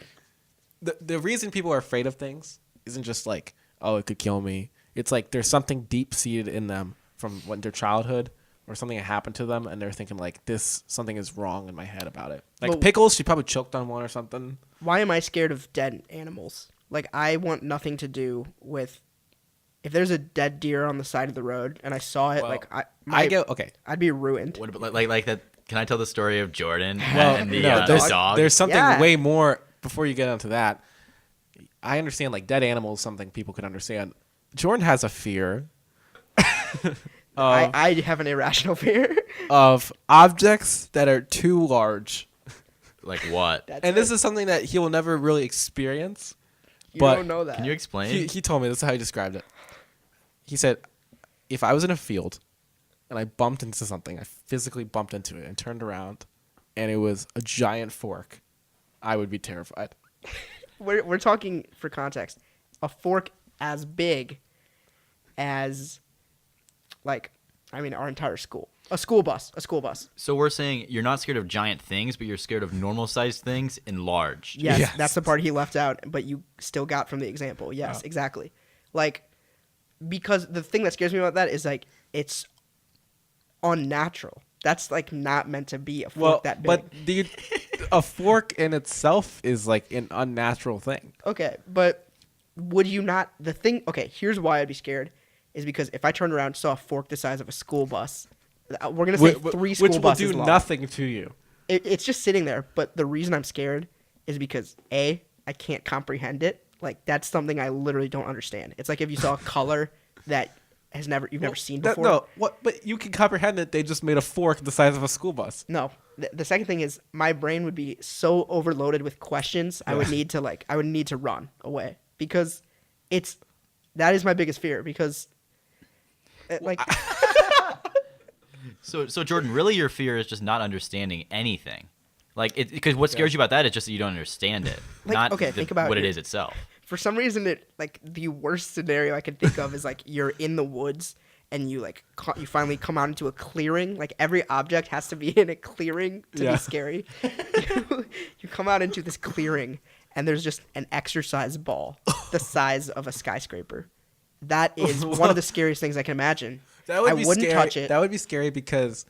[SPEAKER 3] the reason people are afraid of things isn't just like, oh, it could kill me. It's like there's something deep seated in them from their childhood or something that happened to them, and they're thinking like something is wrong in my head about it. Like pickles, she probably choked on one or something.
[SPEAKER 1] Why am I scared of dead animals? Like I want nothing to do with. If there's a dead deer on the side of the road and I saw it, I'd be ruined.
[SPEAKER 2] What about, like that? Can I tell the story of Jordan
[SPEAKER 3] and
[SPEAKER 2] the dog?
[SPEAKER 3] There's something way more before you get onto that. I understand like dead animals, something people can understand. Jordan has a fear.
[SPEAKER 1] I have an irrational fear
[SPEAKER 3] of objects that are too large.
[SPEAKER 2] Like what?
[SPEAKER 3] This is something that he will never really experience.
[SPEAKER 1] You don't know that.
[SPEAKER 2] Can you explain?
[SPEAKER 3] He told me this is how he described it. He said, if I was in a field and I bumped into something, I physically bumped into it and turned around, and it was a giant fork, I would be terrified.
[SPEAKER 1] we're talking for context. A fork as big as, like, I mean, our entire school. A school bus.
[SPEAKER 2] So we're saying you're not scared of giant things, but you're scared of normal-sized things enlarged.
[SPEAKER 1] Yes, that's the part he left out, but you still got from the example. Yes, exactly. Like, because the thing that scares me about that is, like, it's unnatural. That's, like, not meant to be a fork that big.
[SPEAKER 3] But a fork in itself is, like, an unnatural thing.
[SPEAKER 1] Okay, but would you not... The thing... Okay, here's why I'd be scared, is because if I turned around and saw a fork the size of a school bus... We're going to say 3 school buses
[SPEAKER 3] Which will do
[SPEAKER 1] long.
[SPEAKER 3] nothing to you.
[SPEAKER 1] It's just sitting there, but the reason I'm scared is because, A, I can't comprehend it. Like, that's something I literally don't understand. It's like if you saw a color that you've never seen before.
[SPEAKER 3] But you can comprehend that they just made a fork the size of a school bus.
[SPEAKER 1] No. The second thing is my brain would be so overloaded with questions, I would need to run away because that is my biggest fear because
[SPEAKER 2] So Jordan, really your fear is just not understanding anything. Like, because what scares you about that is just that you don't understand it, not
[SPEAKER 1] think about
[SPEAKER 2] what it is itself.
[SPEAKER 1] For some reason, the worst scenario I could think of is like you're in the woods and you you finally come out into a clearing. Like every object has to be in a clearing to be scary. You come out into this clearing and there's just an exercise ball the size of a skyscraper. That is one of the scariest things I can imagine. I wouldn't touch it.
[SPEAKER 3] That would be scary because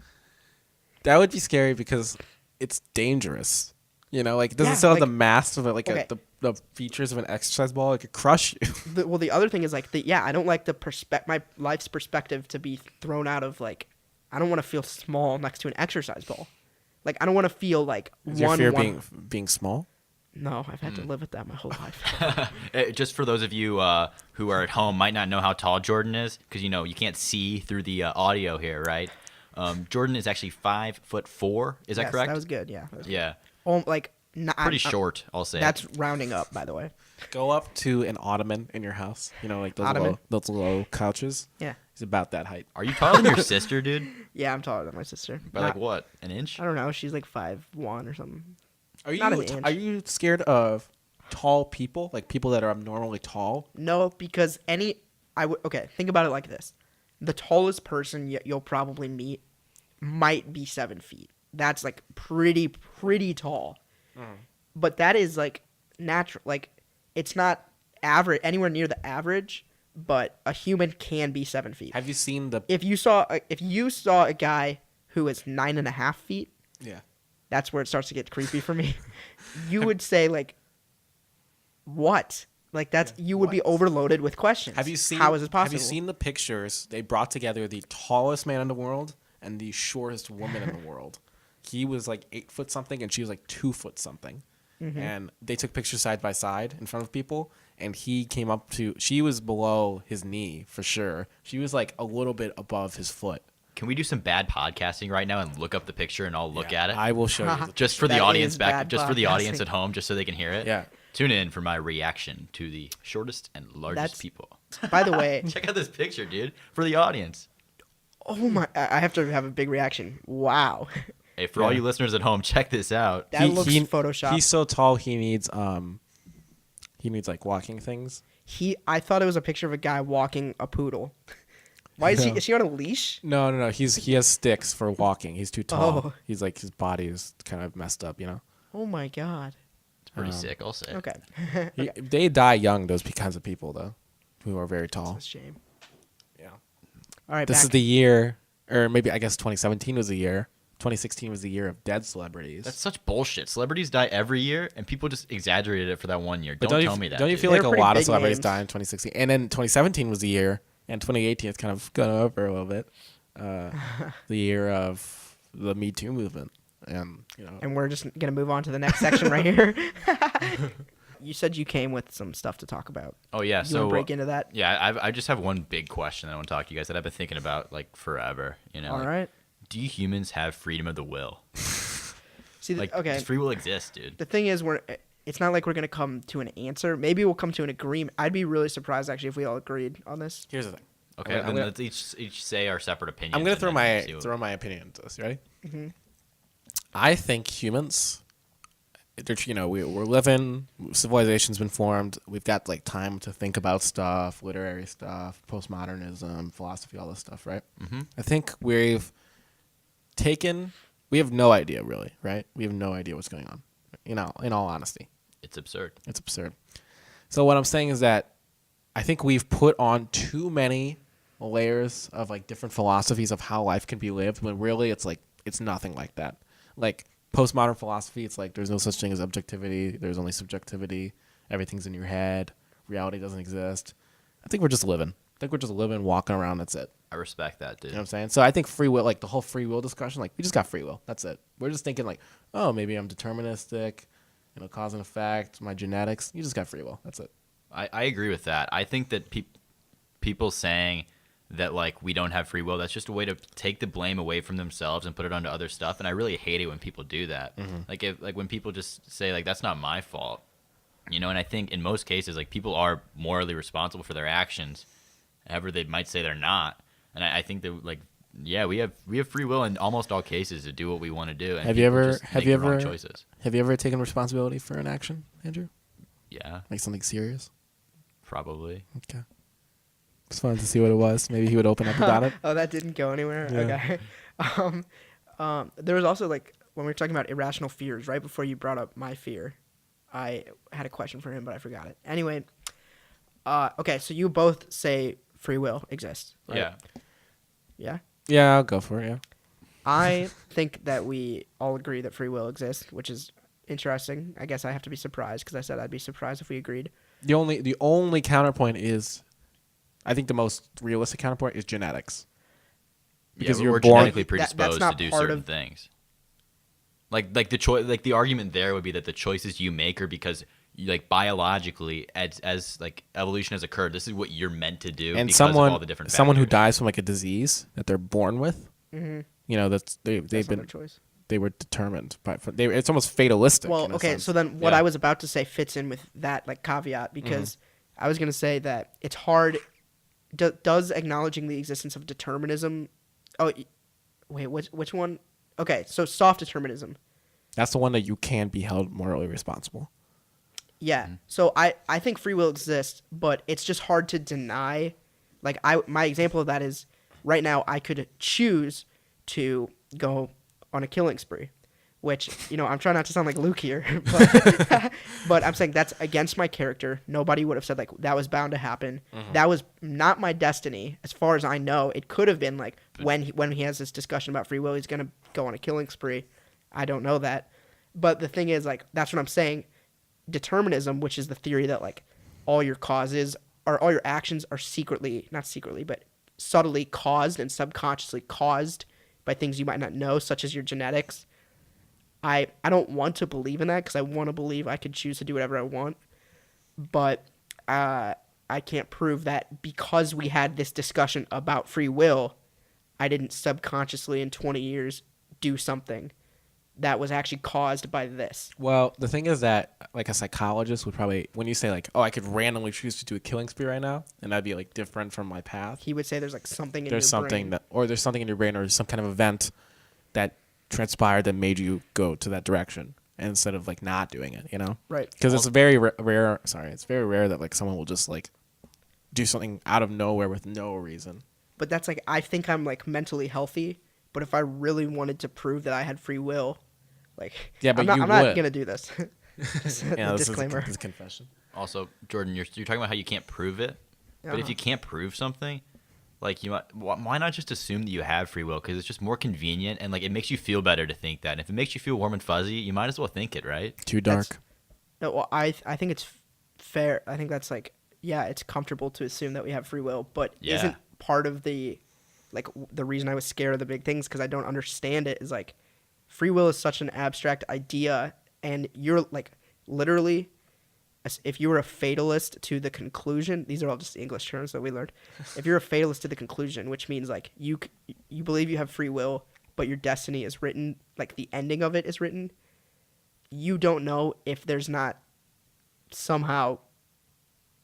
[SPEAKER 3] it's dangerous. You know, like it doesn't still have the mass of it, like the features of an exercise ball. It could crush you.
[SPEAKER 1] The other thing is like I don't like my life's perspective to be thrown out of like. I don't want to feel small next to an exercise ball. Like I don't want to feel like
[SPEAKER 3] is your fear being small?
[SPEAKER 1] No, I've had to live with that my whole life.
[SPEAKER 2] Just for those of you who are at home might not know how tall Jordan is, because you can't see through the audio here, right? Jordan is actually 5'4". Is that correct?
[SPEAKER 1] That was good. Yeah.
[SPEAKER 2] Yeah.
[SPEAKER 1] Pretty
[SPEAKER 2] short, I'll say.
[SPEAKER 1] That's rounding up, by the way.
[SPEAKER 3] Go up to an ottoman in your house. You know, like those low couches.
[SPEAKER 1] Yeah.
[SPEAKER 3] He's about that height.
[SPEAKER 2] Are you taller than your sister, dude?
[SPEAKER 1] Yeah, I'm taller than my sister.
[SPEAKER 2] By like what? An inch?
[SPEAKER 1] I don't know. She's like 5'1" or something.
[SPEAKER 3] Are you scared of tall people, like people that are abnormally tall?
[SPEAKER 1] No, because think about it like this: the tallest person you'll probably meet might be 7 feet. That's like pretty tall. But that is like natural. Like it's not average anywhere near the average, but a human can be 7 feet.
[SPEAKER 3] Have you seen
[SPEAKER 1] if you saw a guy who is 9.5 feet?
[SPEAKER 3] Yeah.
[SPEAKER 1] That's where it starts to get creepy for me. You would say like, what? Like you would be overloaded with questions.
[SPEAKER 3] How is it possible? Have you seen the pictures? They brought together the tallest man in the world and the shortest woman in the world. He was like 8 foot something and she was like 2 foot something. Mm-hmm. And they took pictures side by side in front of people. And she was below his knee for sure. She was like a little bit above his foot.
[SPEAKER 2] Can we do some bad podcasting right now and look up the picture and I'll look at it?
[SPEAKER 3] I will show you.
[SPEAKER 2] Just for the audience for the audience at home, just so they can hear it.
[SPEAKER 3] Yeah.
[SPEAKER 2] Tune in for my reaction to the shortest and largest people.
[SPEAKER 1] By the way,
[SPEAKER 2] check out this picture, dude, for the audience.
[SPEAKER 1] Oh my! I have to have a big reaction. Wow.
[SPEAKER 2] Hey, for all you listeners at home, check this out.
[SPEAKER 1] That looks Photoshopped.
[SPEAKER 3] He's so tall. He needs like walking things.
[SPEAKER 1] I thought it was a picture of a guy walking a poodle. Why is he? Is he on a leash?
[SPEAKER 3] No. He has sticks for walking. He's too tall.
[SPEAKER 1] Oh.
[SPEAKER 3] He's like his body is kind of messed up, you know.
[SPEAKER 1] Oh my god.
[SPEAKER 2] It's pretty sick, I'll say.
[SPEAKER 1] Okay.
[SPEAKER 3] They die young. Those kinds of people, though, who are very tall.
[SPEAKER 1] That's a shame.
[SPEAKER 3] Yeah.
[SPEAKER 1] All right.
[SPEAKER 3] This is the year, or maybe I guess 2017 was the year. 2016 was the year of dead celebrities.
[SPEAKER 2] That's such bullshit. Celebrities die every year, and people just exaggerated it for that 1 year. Don't tell me that.
[SPEAKER 3] Don't you feel like a lot of celebrities died in 2016? And then 2017 was the year. And 2018 is kind of gone over a little bit. The year of the Me Too movement, and
[SPEAKER 1] And we're just gonna move on to the next section right here. You said you came with some stuff to talk about.
[SPEAKER 2] Oh yeah,
[SPEAKER 1] you want to break into that?
[SPEAKER 2] Yeah, I just have one big question that I want to talk to you guys that I've been thinking about like forever.
[SPEAKER 1] All right.
[SPEAKER 2] Do humans have freedom of the will?
[SPEAKER 1] See,
[SPEAKER 2] does free will exist, dude?
[SPEAKER 1] The thing is, it's not like we're gonna come to an answer. Maybe we'll come to an agreement. I'd be really surprised actually if we all agreed on this.
[SPEAKER 3] Here's the thing.
[SPEAKER 2] Okay, then let's each say our separate opinions.
[SPEAKER 3] I'm gonna throw my opinion into this. You ready?
[SPEAKER 1] Mm-hmm.
[SPEAKER 3] I think humans we're living. Civilization's been formed. We've got like time to think about stuff, literary stuff, postmodernism, philosophy, all this stuff, right?
[SPEAKER 2] Mm-hmm.
[SPEAKER 3] I think we have no idea really, right? We have no idea what's going on. In all honesty,
[SPEAKER 2] It's absurd.
[SPEAKER 3] it's absurd. So what I'm saying is that I think we've put on too many layers of like different philosophies of how life can be lived when really it's like it's nothing like that. Like postmodern philosophy, it's like there's no such thing as objectivity, there's only subjectivity, everything's in your head, reality doesn't exist. I think we're just living, walking around, that's it.
[SPEAKER 2] I respect that, dude.
[SPEAKER 3] You know what I'm saying? So I think free will, like the whole free will discussion, like we just got free will, that's it. We're just thinking like, oh, maybe I'm deterministic, cause and effect, my genetics. You just got free will, that's it.
[SPEAKER 2] I agree with that. I think that people saying that like we don't have free will, that's just a way to take the blame away from themselves and put it onto other stuff. And I really hate it when people do that.
[SPEAKER 3] Mm-hmm.
[SPEAKER 2] Like when people just say like that's not my fault, and I think in most cases like people are morally responsible for their actions, however they might say they're not. And I think that like we have free will in almost all cases to do what we want to do. And
[SPEAKER 3] Have you ever
[SPEAKER 2] wrong choices?
[SPEAKER 3] Have you ever taken responsibility for an action, Andrew?
[SPEAKER 2] Yeah,
[SPEAKER 3] Like something serious?
[SPEAKER 2] Probably.
[SPEAKER 3] Okay. Just wanted to see what it was. Maybe he would open up about it.
[SPEAKER 1] Oh, that didn't go anywhere.
[SPEAKER 3] Yeah.
[SPEAKER 1] Okay. There was also like when we were talking about irrational fears, right before you brought up my fear, I had a question for him, but I forgot it. Anyway, okay, so you both say free will exists, right?
[SPEAKER 2] Yeah.
[SPEAKER 1] Yeah.
[SPEAKER 3] Yeah, I'll go for it. Yeah.
[SPEAKER 1] I think that we all agree that free will exists, which is interesting. I guess I have to be surprised because I said I'd be surprised if we agreed.
[SPEAKER 3] The only counterpoint is, I think the most realistic counterpoint is genetics. Because
[SPEAKER 2] we're
[SPEAKER 3] born-
[SPEAKER 2] genetically predisposed to
[SPEAKER 1] not
[SPEAKER 2] do
[SPEAKER 1] part
[SPEAKER 2] certain
[SPEAKER 1] of-
[SPEAKER 2] things. Like the choice, like the argument there would be that the choices you make are because like biologically, as like evolution has occurred, this is what you're meant to do.
[SPEAKER 3] And
[SPEAKER 2] because of all the different
[SPEAKER 3] someone who
[SPEAKER 2] factors.
[SPEAKER 3] dies from like a disease that they're born with, that's they've
[SPEAKER 1] That's not
[SPEAKER 3] been
[SPEAKER 1] their choice.
[SPEAKER 3] they were determined by. It's almost fatalistic.
[SPEAKER 1] Well,
[SPEAKER 3] in a
[SPEAKER 1] okay,
[SPEAKER 3] sense.
[SPEAKER 1] so then what
[SPEAKER 2] Yeah.
[SPEAKER 1] I was about to say fits in with that like caveat because I was going to say that it's hard. Does acknowledging the existence of determinism? Oh, wait, which one? Okay, so soft determinism.
[SPEAKER 3] That's the one that you can be held morally responsible.
[SPEAKER 1] Yeah. So I think free will exists, but it's just hard to deny. Like my example of that is right now I could choose to go on a killing spree, which, I'm trying not to sound like Luke here, but, but I'm saying that's against my character. Nobody would have said like that was bound to happen. That was not my destiny. As far as I know, it could have been like when he has this discussion about free will, he's going to go on a killing spree. I don't know that. But the thing is like, that's what I'm saying. Determinism, which is the theory that like all your actions are not secretly, but subtly caused and subconsciously caused by things you might not know, such as your genetics. I don't want to believe in that because I want to believe I could choose to do whatever I want, but I can't prove that because we had this discussion about free will, I didn't subconsciously in 20 years do something that was actually caused by this.
[SPEAKER 3] Well, the thing is that like a psychologist would probably, when you say like, oh, I could randomly choose to do a killing spree right now, and that'd be like different from my path.
[SPEAKER 1] He would say there's like something in
[SPEAKER 3] There's
[SPEAKER 1] your
[SPEAKER 3] something
[SPEAKER 1] brain.
[SPEAKER 3] there's something in your brain, or there's some kind of event that transpired that made you go to that direction instead of like not doing it.
[SPEAKER 1] Right.
[SPEAKER 3] Because it's very rare. Sorry, it's very rare that like someone will just like do something out of nowhere with no reason.
[SPEAKER 1] But that's like, I think I'm like mentally healthy, but if I really wanted to prove that I had free will, like,
[SPEAKER 3] Yeah, but
[SPEAKER 1] I'm
[SPEAKER 3] you
[SPEAKER 1] not
[SPEAKER 3] would.
[SPEAKER 1] going to do this. Just a
[SPEAKER 3] Yeah, this
[SPEAKER 1] disclaimer.
[SPEAKER 3] is a confession.
[SPEAKER 2] Also, Jordan, you're talking about how you can't prove it, but if
[SPEAKER 1] Uh-huh.
[SPEAKER 2] you can't prove something, like why not just assume that you have free will? Because it's just more convenient and like it makes you feel better to think that. And if it makes you feel warm and fuzzy, you might as well think it, right?
[SPEAKER 3] Too dark.
[SPEAKER 1] No, well, I think it's fair. I think that's like, yeah, it's comfortable to assume that we have free will, but
[SPEAKER 2] Yeah.
[SPEAKER 1] isn't part of the reason I was scared of the big things because I don't understand it is like free will is such an abstract idea, and you're like literally, if you were a fatalist to the conclusion, these are all just English terms that we learned. If you're a fatalist to the conclusion, which means like you believe you have free will, but your destiny is written, like the ending of it is written, you don't know if there's not somehow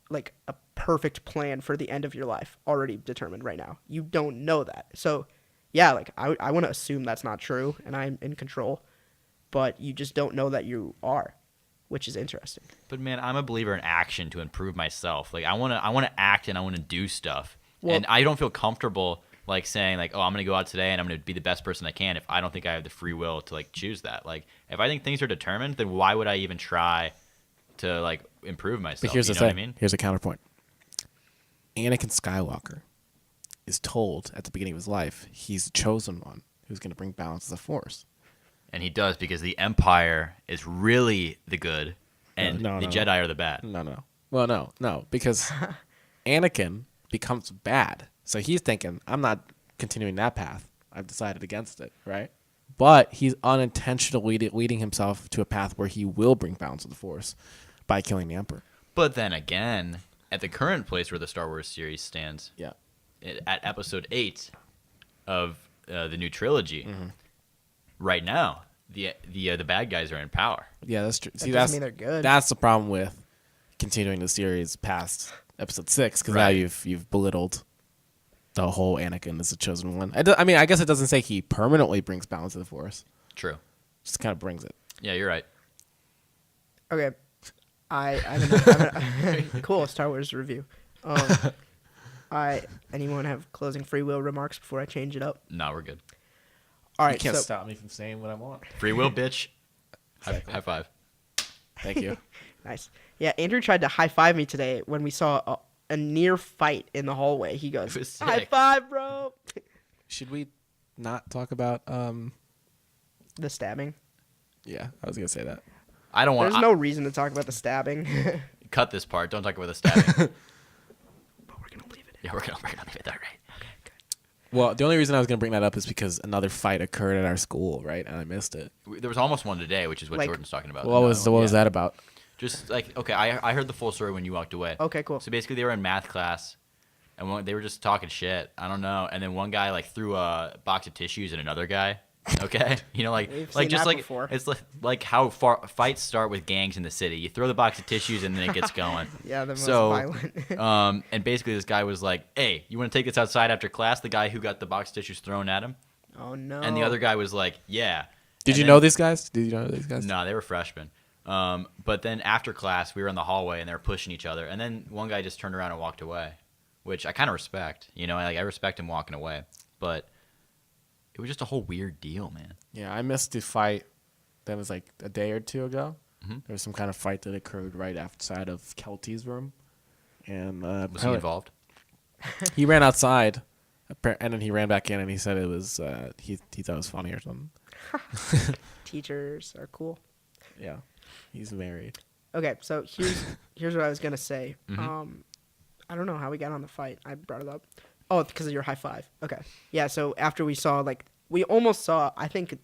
[SPEAKER 1] like a perfect plan for the end of your life already determined right now. You don't know that. So yeah, like I want to assume that's not true and I'm in control, but you just don't know that you are. which is interesting.
[SPEAKER 2] But man, I'm a believer in action to improve myself. Like I want to act and I want to do stuff.
[SPEAKER 1] Well-
[SPEAKER 2] and I don't feel comfortable like saying like, oh, I'm going to go out today and I'm going to be the best person I can if I don't think I have the free will to like choose that. Like if I think things are determined, then why would I even try to like improve myself?
[SPEAKER 3] But here's
[SPEAKER 2] you
[SPEAKER 3] the
[SPEAKER 2] know
[SPEAKER 3] thing.
[SPEAKER 2] what I mean?
[SPEAKER 3] Here's a counterpoint. Anakin Skywalker is told at the beginning of his life he's the chosen one who's going to bring balance to the Force.
[SPEAKER 2] And he does because the Empire is really the good and
[SPEAKER 3] No,
[SPEAKER 2] the
[SPEAKER 3] no.
[SPEAKER 2] Jedi are the bad.
[SPEAKER 3] No. Well, no, because Anakin becomes bad. So he's thinking, I'm not continuing that path. I've decided against it, right? But he's unintentionally leading himself to a path where he will bring balance to the Force by killing the Emperor.
[SPEAKER 2] But then again, at the current place where the Star Wars series stands,
[SPEAKER 3] Yeah.
[SPEAKER 2] at episode 8 of the new trilogy, right now, the bad guys are in power.
[SPEAKER 3] Yeah, that's true.
[SPEAKER 1] That doesn't mean they're good.
[SPEAKER 3] That's the problem with continuing the series past episode 6, because now
[SPEAKER 2] Right.
[SPEAKER 3] you've belittled the whole Anakin as the chosen one. I mean, I guess it doesn't say he permanently brings balance to the Force.
[SPEAKER 2] True.
[SPEAKER 3] Just kind of brings it.
[SPEAKER 2] Yeah, you're right.
[SPEAKER 1] Okay, cool Star Wars review. Anyone have closing free will remarks before I change it up?
[SPEAKER 2] No, we're good.
[SPEAKER 1] All
[SPEAKER 3] You
[SPEAKER 1] right,
[SPEAKER 3] can't
[SPEAKER 1] so
[SPEAKER 3] stop me from saying what I want.
[SPEAKER 2] Free will, bitch.
[SPEAKER 3] Exactly.
[SPEAKER 2] High five.
[SPEAKER 3] Thank you.
[SPEAKER 1] nice. Yeah, Andrew tried to high five me today when we saw a near fight in the hallway. He goes,
[SPEAKER 2] It was
[SPEAKER 1] "High
[SPEAKER 2] sick.
[SPEAKER 1] five, bro!"
[SPEAKER 3] Should we not talk about?
[SPEAKER 1] The stabbing.
[SPEAKER 3] Yeah, I was gonna say that.
[SPEAKER 2] I don't want
[SPEAKER 1] There's
[SPEAKER 2] to
[SPEAKER 1] no reason to talk about the stabbing,
[SPEAKER 2] cut this part. Don't talk about the stabbing.
[SPEAKER 1] but we're gonna leave it.
[SPEAKER 2] Yeah, we're gonna leave it there, right?
[SPEAKER 3] Well, the only reason I was gonna bring that up is because another fight occurred at our school, right? And I missed it.
[SPEAKER 2] There was almost one today, which is what
[SPEAKER 1] Like-
[SPEAKER 2] Jordan's talking about.
[SPEAKER 3] What was that about?
[SPEAKER 2] Just like, okay, I heard the full story when you walked away.
[SPEAKER 1] Okay, cool.
[SPEAKER 2] So basically, they were in math class, and they were just talking shit. I don't know. And then one guy like threw a box of tissues at another guy. Okay, you know, like
[SPEAKER 1] We've
[SPEAKER 2] like
[SPEAKER 1] seen
[SPEAKER 2] just
[SPEAKER 1] that
[SPEAKER 2] like
[SPEAKER 1] before.
[SPEAKER 2] it's like how fights start with gangs in the city. You throw the box of tissues and then it gets going.
[SPEAKER 1] Yeah, the most
[SPEAKER 2] So,
[SPEAKER 1] violent.
[SPEAKER 2] and basically this guy was like, "Hey, you want to take this outside after class?" The guy who got the box of tissues thrown at him,
[SPEAKER 1] Oh no.
[SPEAKER 2] and the other guy was like, "Yeah."
[SPEAKER 3] Did
[SPEAKER 2] And
[SPEAKER 3] you
[SPEAKER 2] then-
[SPEAKER 3] know these guys? Did you know these guys?
[SPEAKER 2] No, they were freshmen. But then after class, we were in the hallway and they were pushing each other. And then one guy just turned around and walked away, which I kind of respect. You know, I respect him walking away. But it was just a whole weird deal, man.
[SPEAKER 3] Yeah, I missed the fight. That was like a day or two ago.
[SPEAKER 2] Mhm.
[SPEAKER 3] There was some kind of fight that occurred right outside of Kelty's room, and
[SPEAKER 2] Was he involved?
[SPEAKER 3] he ran outside, and then he ran back in, and he said it was he thought it was funny or something.
[SPEAKER 1] Teachers are cool.
[SPEAKER 3] Yeah, he's married.
[SPEAKER 1] Okay, so here's what I was gonna say.
[SPEAKER 2] Mm-hmm.
[SPEAKER 1] I don't know how we got on the fight. I brought it up. Oh, because of your high five. Okay. Yeah. So after we saw, like, we almost saw. I think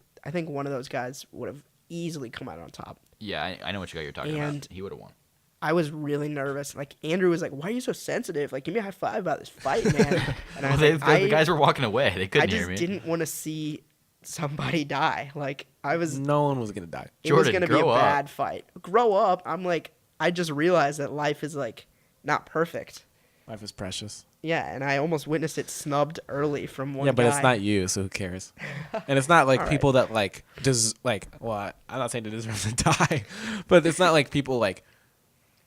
[SPEAKER 1] one of those guys would have easily come out on top.
[SPEAKER 2] Yeah, I know what guy you're talking
[SPEAKER 1] And-
[SPEAKER 2] about. He would have won.
[SPEAKER 1] I was really nervous. Like, Andrew was like, "Why are you so sensitive? Like, give me a high five about this fight, man." And I
[SPEAKER 2] Well,
[SPEAKER 1] was like,
[SPEAKER 2] the guys were walking away. They
[SPEAKER 1] I
[SPEAKER 2] couldn't hear
[SPEAKER 1] just
[SPEAKER 2] me.
[SPEAKER 1] didn't want to see somebody die. Like, I was.
[SPEAKER 3] No one was gonna die.
[SPEAKER 1] It was
[SPEAKER 2] Jordan,
[SPEAKER 1] gonna be a
[SPEAKER 2] grow up.
[SPEAKER 1] bad fight. Grow up. I'm like, I just realized that life is like not perfect.
[SPEAKER 3] Life is precious.
[SPEAKER 1] Yeah, and I almost witnessed it snubbed early from one
[SPEAKER 3] Yeah, but
[SPEAKER 1] guy.
[SPEAKER 3] it's not you, so who cares? And it's not like
[SPEAKER 1] All right.
[SPEAKER 3] people that like just like. Well, I'm not saying they deserve to die, but it's not like people like.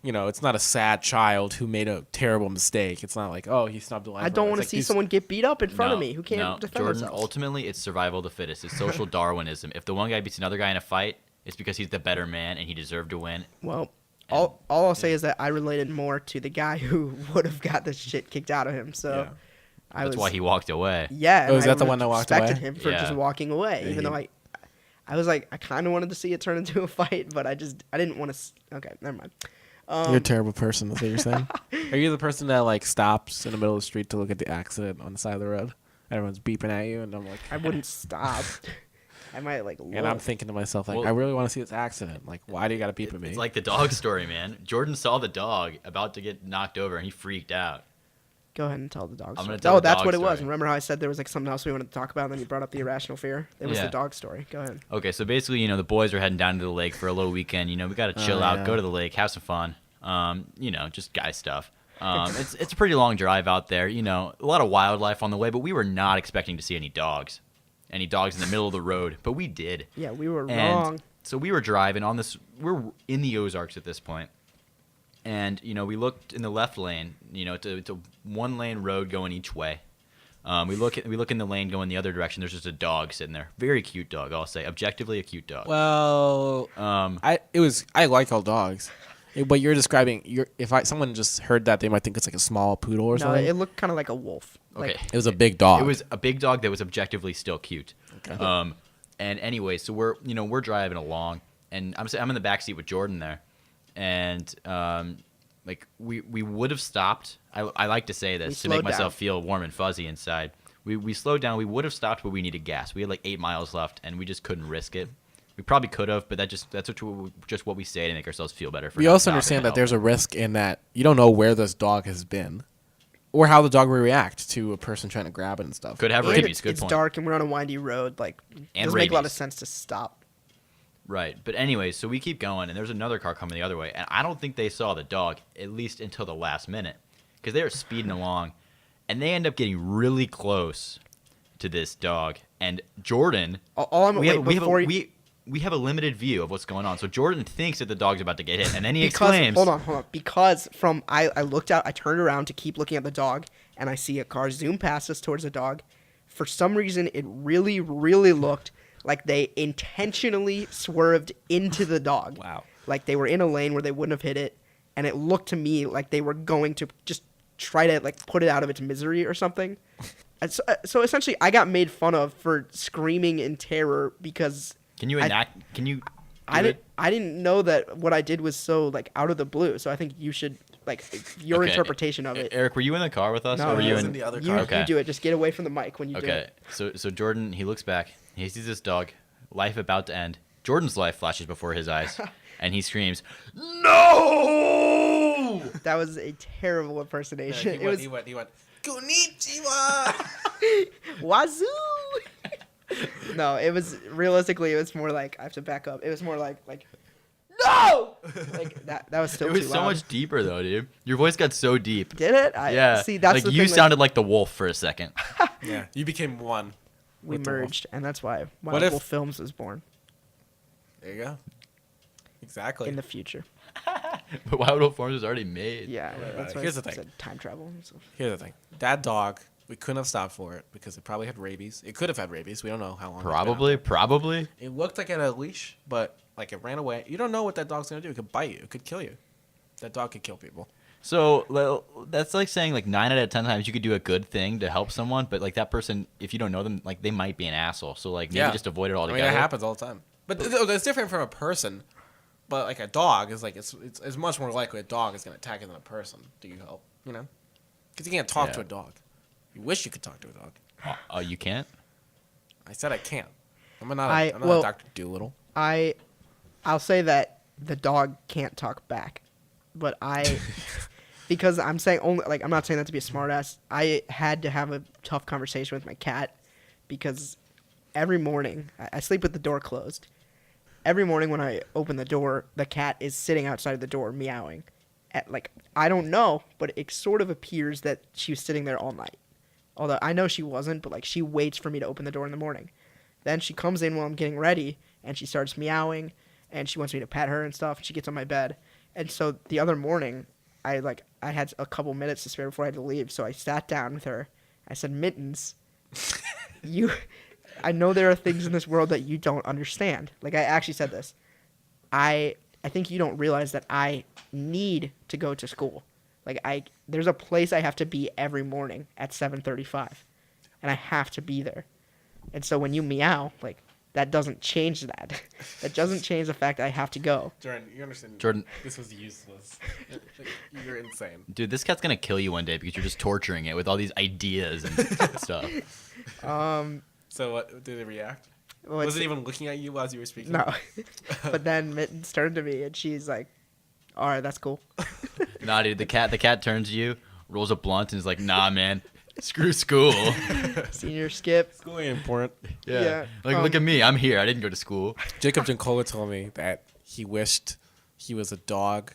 [SPEAKER 3] You know, it's not a sad child who made a terrible mistake. It's not like, oh, he snubbed a life.
[SPEAKER 1] I don't
[SPEAKER 3] want
[SPEAKER 1] want to see someone get beat up in front of
[SPEAKER 2] No,
[SPEAKER 1] me who can't
[SPEAKER 2] no,
[SPEAKER 1] defend
[SPEAKER 2] Jordan,
[SPEAKER 1] themselves.
[SPEAKER 2] ultimately, it's survival of the fittest. It's social Darwinism. If the one guy beats another guy in a fight, it's because he's the better man and he deserved to win.
[SPEAKER 1] Well, all I'll say is that I related more to the guy who would have got the shit kicked out of him. So
[SPEAKER 3] Yeah.
[SPEAKER 1] I
[SPEAKER 2] That's
[SPEAKER 1] was
[SPEAKER 2] why he walked away.
[SPEAKER 1] yeah.
[SPEAKER 3] Oh,
[SPEAKER 1] and
[SPEAKER 3] is
[SPEAKER 1] I
[SPEAKER 3] that the one that walked away?
[SPEAKER 1] respected him for
[SPEAKER 2] Yeah.
[SPEAKER 1] just walking away,
[SPEAKER 3] Yeah,
[SPEAKER 1] even
[SPEAKER 3] he-
[SPEAKER 1] though I was like I kind of wanted to see it turn into a fight, but I didn't want to. Okay, never mind.
[SPEAKER 3] You're a terrible person. That's what you're saying. Are you the person that like stops in the middle of the street to look at the accident on the side of the road? Everyone's beeping at you, and I'm like,
[SPEAKER 1] I wouldn't stop. I might like.
[SPEAKER 3] and I'm thinking to myself like,
[SPEAKER 2] Well-
[SPEAKER 3] I really want to see this accident. Like, why do you got to beep at me?
[SPEAKER 2] It's like the dog story, man. Jordan saw the dog about to get knocked over and he freaked out.
[SPEAKER 1] Go ahead and tell the dog
[SPEAKER 2] I'm
[SPEAKER 1] story.
[SPEAKER 2] gonna tell
[SPEAKER 1] Oh,
[SPEAKER 2] the
[SPEAKER 1] that's
[SPEAKER 2] dog
[SPEAKER 1] what it was.
[SPEAKER 2] story.
[SPEAKER 1] Remember how I said there was like something else we wanted to talk about, and then you brought up the irrational fear? It was
[SPEAKER 2] Yeah.
[SPEAKER 1] the dog story. Go ahead.
[SPEAKER 2] Okay, so basically, you know, the boys are heading down to the lake for a little weekend. You know, we got to chill out,
[SPEAKER 3] yeah.
[SPEAKER 2] go to the lake, have some fun. You know, just guy stuff. It's a pretty long drive out there. You know, a lot of wildlife on the way, but we were not expecting to see any dogs in the middle of the road. But we did.
[SPEAKER 1] Yeah, we were
[SPEAKER 2] And
[SPEAKER 1] wrong.
[SPEAKER 2] So we were driving on this. We're in the Ozarks at this point, and we looked in the left lane. It's a one-lane road going each way. We look in the lane going the other direction. There's just a dog sitting there. Very cute dog, I'll say. Objectively a cute dog.
[SPEAKER 3] Well, I like all dogs, but you're describing someone just heard that, they might think it's like a small poodle or
[SPEAKER 1] No,
[SPEAKER 3] something.
[SPEAKER 1] it looked kind of like a wolf.
[SPEAKER 2] Okay.
[SPEAKER 3] It was a big dog.
[SPEAKER 2] It was a big dog that was objectively still cute.
[SPEAKER 3] Okay.
[SPEAKER 2] And anyway, so we're driving along, and I'm in the back seat with Jordan there, and we would have stopped. I like to say this to make myself feel warm and fuzzy inside. We slowed down. We would have stopped, but we needed gas. We had like 8 miles left, and we just couldn't risk it. We probably could have, but that's just what we say to make ourselves feel better.
[SPEAKER 3] We also understand that there's a risk in that you don't know where this dog has been, or how the dog will react to a person trying to grab it and stuff.
[SPEAKER 2] Could have
[SPEAKER 1] And
[SPEAKER 2] rabies. Good point.
[SPEAKER 1] It's dark, and we're on a windy road. Like, it doesn't make a lot of sense to stop.
[SPEAKER 2] Right. But anyway, so we keep going, and there's another car coming the other way, and I don't think they saw the dog, at least until the last minute, because they were speeding along, and they end up getting really close to this dog. And Jordan, we have a limited view of what's going on. So Jordan thinks that the dog's about to get hit, and then he exclaims,
[SPEAKER 1] Hold on. Because I looked out, I turned around to keep looking at the dog, and I see a car zoom past us towards the dog. For some reason, it really, really looked like they intentionally swerved into the dog.
[SPEAKER 3] Wow.
[SPEAKER 1] Like they were in a lane where they wouldn't have hit it, and it looked to me like they were going to just try to like put it out of its misery or something. And so essentially, I got made fun of for screaming in terror because
[SPEAKER 2] Can you enact? Can you?
[SPEAKER 1] I didn't know that what I did was so like out of the blue. So I think you should like your interpretation of it.
[SPEAKER 2] Eric, were you in the car with us?
[SPEAKER 1] No,
[SPEAKER 2] or were
[SPEAKER 1] I
[SPEAKER 2] you
[SPEAKER 1] was
[SPEAKER 2] in
[SPEAKER 3] the other
[SPEAKER 1] You,
[SPEAKER 3] car?
[SPEAKER 2] Okay.
[SPEAKER 1] you do it. Just get away from the mic when you do
[SPEAKER 2] Okay.
[SPEAKER 1] it.
[SPEAKER 2] So Jordan, he looks back. He sees this dog, life about to end. Jordan's life flashes before his eyes, and he screams, "No!"
[SPEAKER 1] That was a terrible impersonation.
[SPEAKER 3] He went, Konnichiwa!
[SPEAKER 1] Wazoo. No, it was realistically. It was more like I have to back up. It was more like no. Like that. That was still.
[SPEAKER 2] It was
[SPEAKER 1] too
[SPEAKER 2] so
[SPEAKER 1] loud.
[SPEAKER 2] much deeper though, dude. Your voice got so deep.
[SPEAKER 1] Did it?
[SPEAKER 2] Yeah.
[SPEAKER 1] See, that's
[SPEAKER 2] like
[SPEAKER 1] the
[SPEAKER 2] you
[SPEAKER 1] thing,
[SPEAKER 2] sounded like the wolf for a second.
[SPEAKER 3] Yeah, you became one.
[SPEAKER 1] we
[SPEAKER 3] with the wolf.
[SPEAKER 1] merged, and that's why
[SPEAKER 3] What if-
[SPEAKER 1] Wolf Films was born
[SPEAKER 3] There you go. Exactly.
[SPEAKER 1] in the future.
[SPEAKER 2] But Wild Wolf Farms was already made.
[SPEAKER 1] Yeah, that's why
[SPEAKER 3] Here's
[SPEAKER 1] I
[SPEAKER 3] the thing.
[SPEAKER 1] said time travel and stuff.
[SPEAKER 3] Here's the thing. That dog, we couldn't have stopped for it because it probably had rabies. It could have had rabies. We don't know how long. it's been out
[SPEAKER 2] Probably.
[SPEAKER 3] there. It looked like it had a leash, but like it ran away. You don't know what that dog's gonna do. It could bite you. It could kill you. That dog could kill people.
[SPEAKER 2] So that's like saying like 9 out of 10 times you could do a good thing to help someone, but like that person, if you don't know them, like they might be an asshole. So like maybe just avoid it
[SPEAKER 3] I mean,
[SPEAKER 2] altogether.
[SPEAKER 3] that happens all the time. But it's different from a person. But like a dog is like it's much more likely a dog is gonna attack you than a person. Do you help? You know, because you can't talk
[SPEAKER 2] Yeah.
[SPEAKER 3] to a dog. You wish you could talk to a dog.
[SPEAKER 2] Oh, you can't?
[SPEAKER 3] I said I can't. I'm not a Dr. Doolittle.
[SPEAKER 1] I'll say that the dog can't talk back, but because I'm saying only like I'm not saying that to be a smartass. I had to have a tough conversation with my cat because every morning I sleep with the door closed. Every morning when I open the door, the cat is sitting outside the door meowing. I don't know, but it sort of appears that she was sitting there all night. Although I know she wasn't, but like she waits for me to open the door in the morning. Then she comes in while I'm getting ready and she starts meowing and she wants me to pet her and stuff. And she gets on my bed. And so the other morning, I had a couple minutes to spare before I had to leave. So I sat down with her. I said, Mittens, I know there are things in this world that you don't understand. Like, I actually said this. I think you don't realize that I need to go to school. Like, there's a place I have to be every morning at 7:35, and I have to be there. And so when you meow, like, that doesn't change that. That doesn't change the fact that I have to go.
[SPEAKER 3] Jordan, you understand?
[SPEAKER 2] Jordan.
[SPEAKER 3] This was useless. You're insane.
[SPEAKER 2] Dude, this cat's gonna kill you one day because you're just torturing it with all these ideas and stuff.
[SPEAKER 3] So what did it react?
[SPEAKER 1] Well,
[SPEAKER 3] Was it even looking at you as you were speaking?
[SPEAKER 1] No. But then Mittens turned to me, and she's like, all right, that's cool.
[SPEAKER 2] Nah, dude, the cat turns to you, rolls a blunt, and is like, nah, man, screw school.
[SPEAKER 1] Senior skip.
[SPEAKER 3] School ain't important.
[SPEAKER 1] Yeah.
[SPEAKER 2] Like, look at me, I'm here. I didn't go to school.
[SPEAKER 3] Jacob Jankola told me that he wished he was a dog.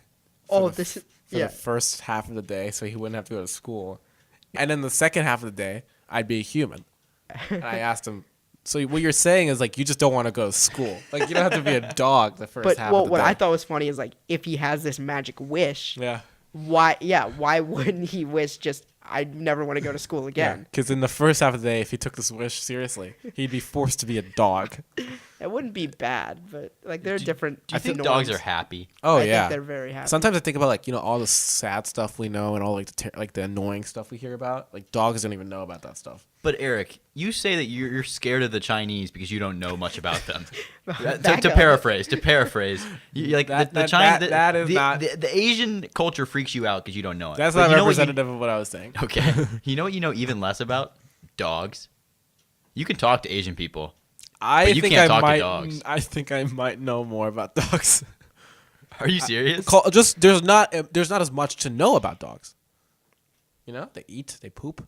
[SPEAKER 1] Oh,
[SPEAKER 3] for
[SPEAKER 1] yeah.
[SPEAKER 3] the first half of the day, so he wouldn't have to go to school, and then the second half of the day, I'd be a human. And I asked him, So what you're saying is like you just don't want to go to school. Like you don't have to be a dog the first half of the
[SPEAKER 1] what
[SPEAKER 3] day.
[SPEAKER 1] I thought was funny is like if he has this magic wish,
[SPEAKER 3] Yeah.
[SPEAKER 1] why wouldn't he wish just I never want to go to school again?
[SPEAKER 3] Because in the first half of the day, if he took this wish seriously, he'd be forced to be a dog.
[SPEAKER 1] It wouldn't be bad, but like they're different.
[SPEAKER 2] Do you think dogs are happy?
[SPEAKER 3] Oh
[SPEAKER 1] I
[SPEAKER 3] yeah,
[SPEAKER 1] think they're very happy.
[SPEAKER 3] Sometimes I think about like all the sad stuff we know and all like the annoying stuff we hear about. Like dogs don't even know about that stuff.
[SPEAKER 2] But Eric, you say that you're scared of the Chinese because you don't know much about them. to
[SPEAKER 1] Back up.
[SPEAKER 2] paraphrase, you, like the Chinese,
[SPEAKER 3] that is not.
[SPEAKER 2] the Asian culture freaks you out because you don't know it.
[SPEAKER 3] That's
[SPEAKER 2] But
[SPEAKER 3] not
[SPEAKER 2] you know what
[SPEAKER 3] representative of what I was saying.
[SPEAKER 2] Okay, you know what you know even less about? Dogs. You can talk to Asian people.
[SPEAKER 3] I
[SPEAKER 2] you
[SPEAKER 3] think
[SPEAKER 2] can't
[SPEAKER 3] I
[SPEAKER 2] talk to
[SPEAKER 3] might.
[SPEAKER 2] dogs.
[SPEAKER 3] I think I might know more about dogs.
[SPEAKER 2] Are you serious?
[SPEAKER 3] Just there's not as much to know about dogs. You know, they eat, they poop,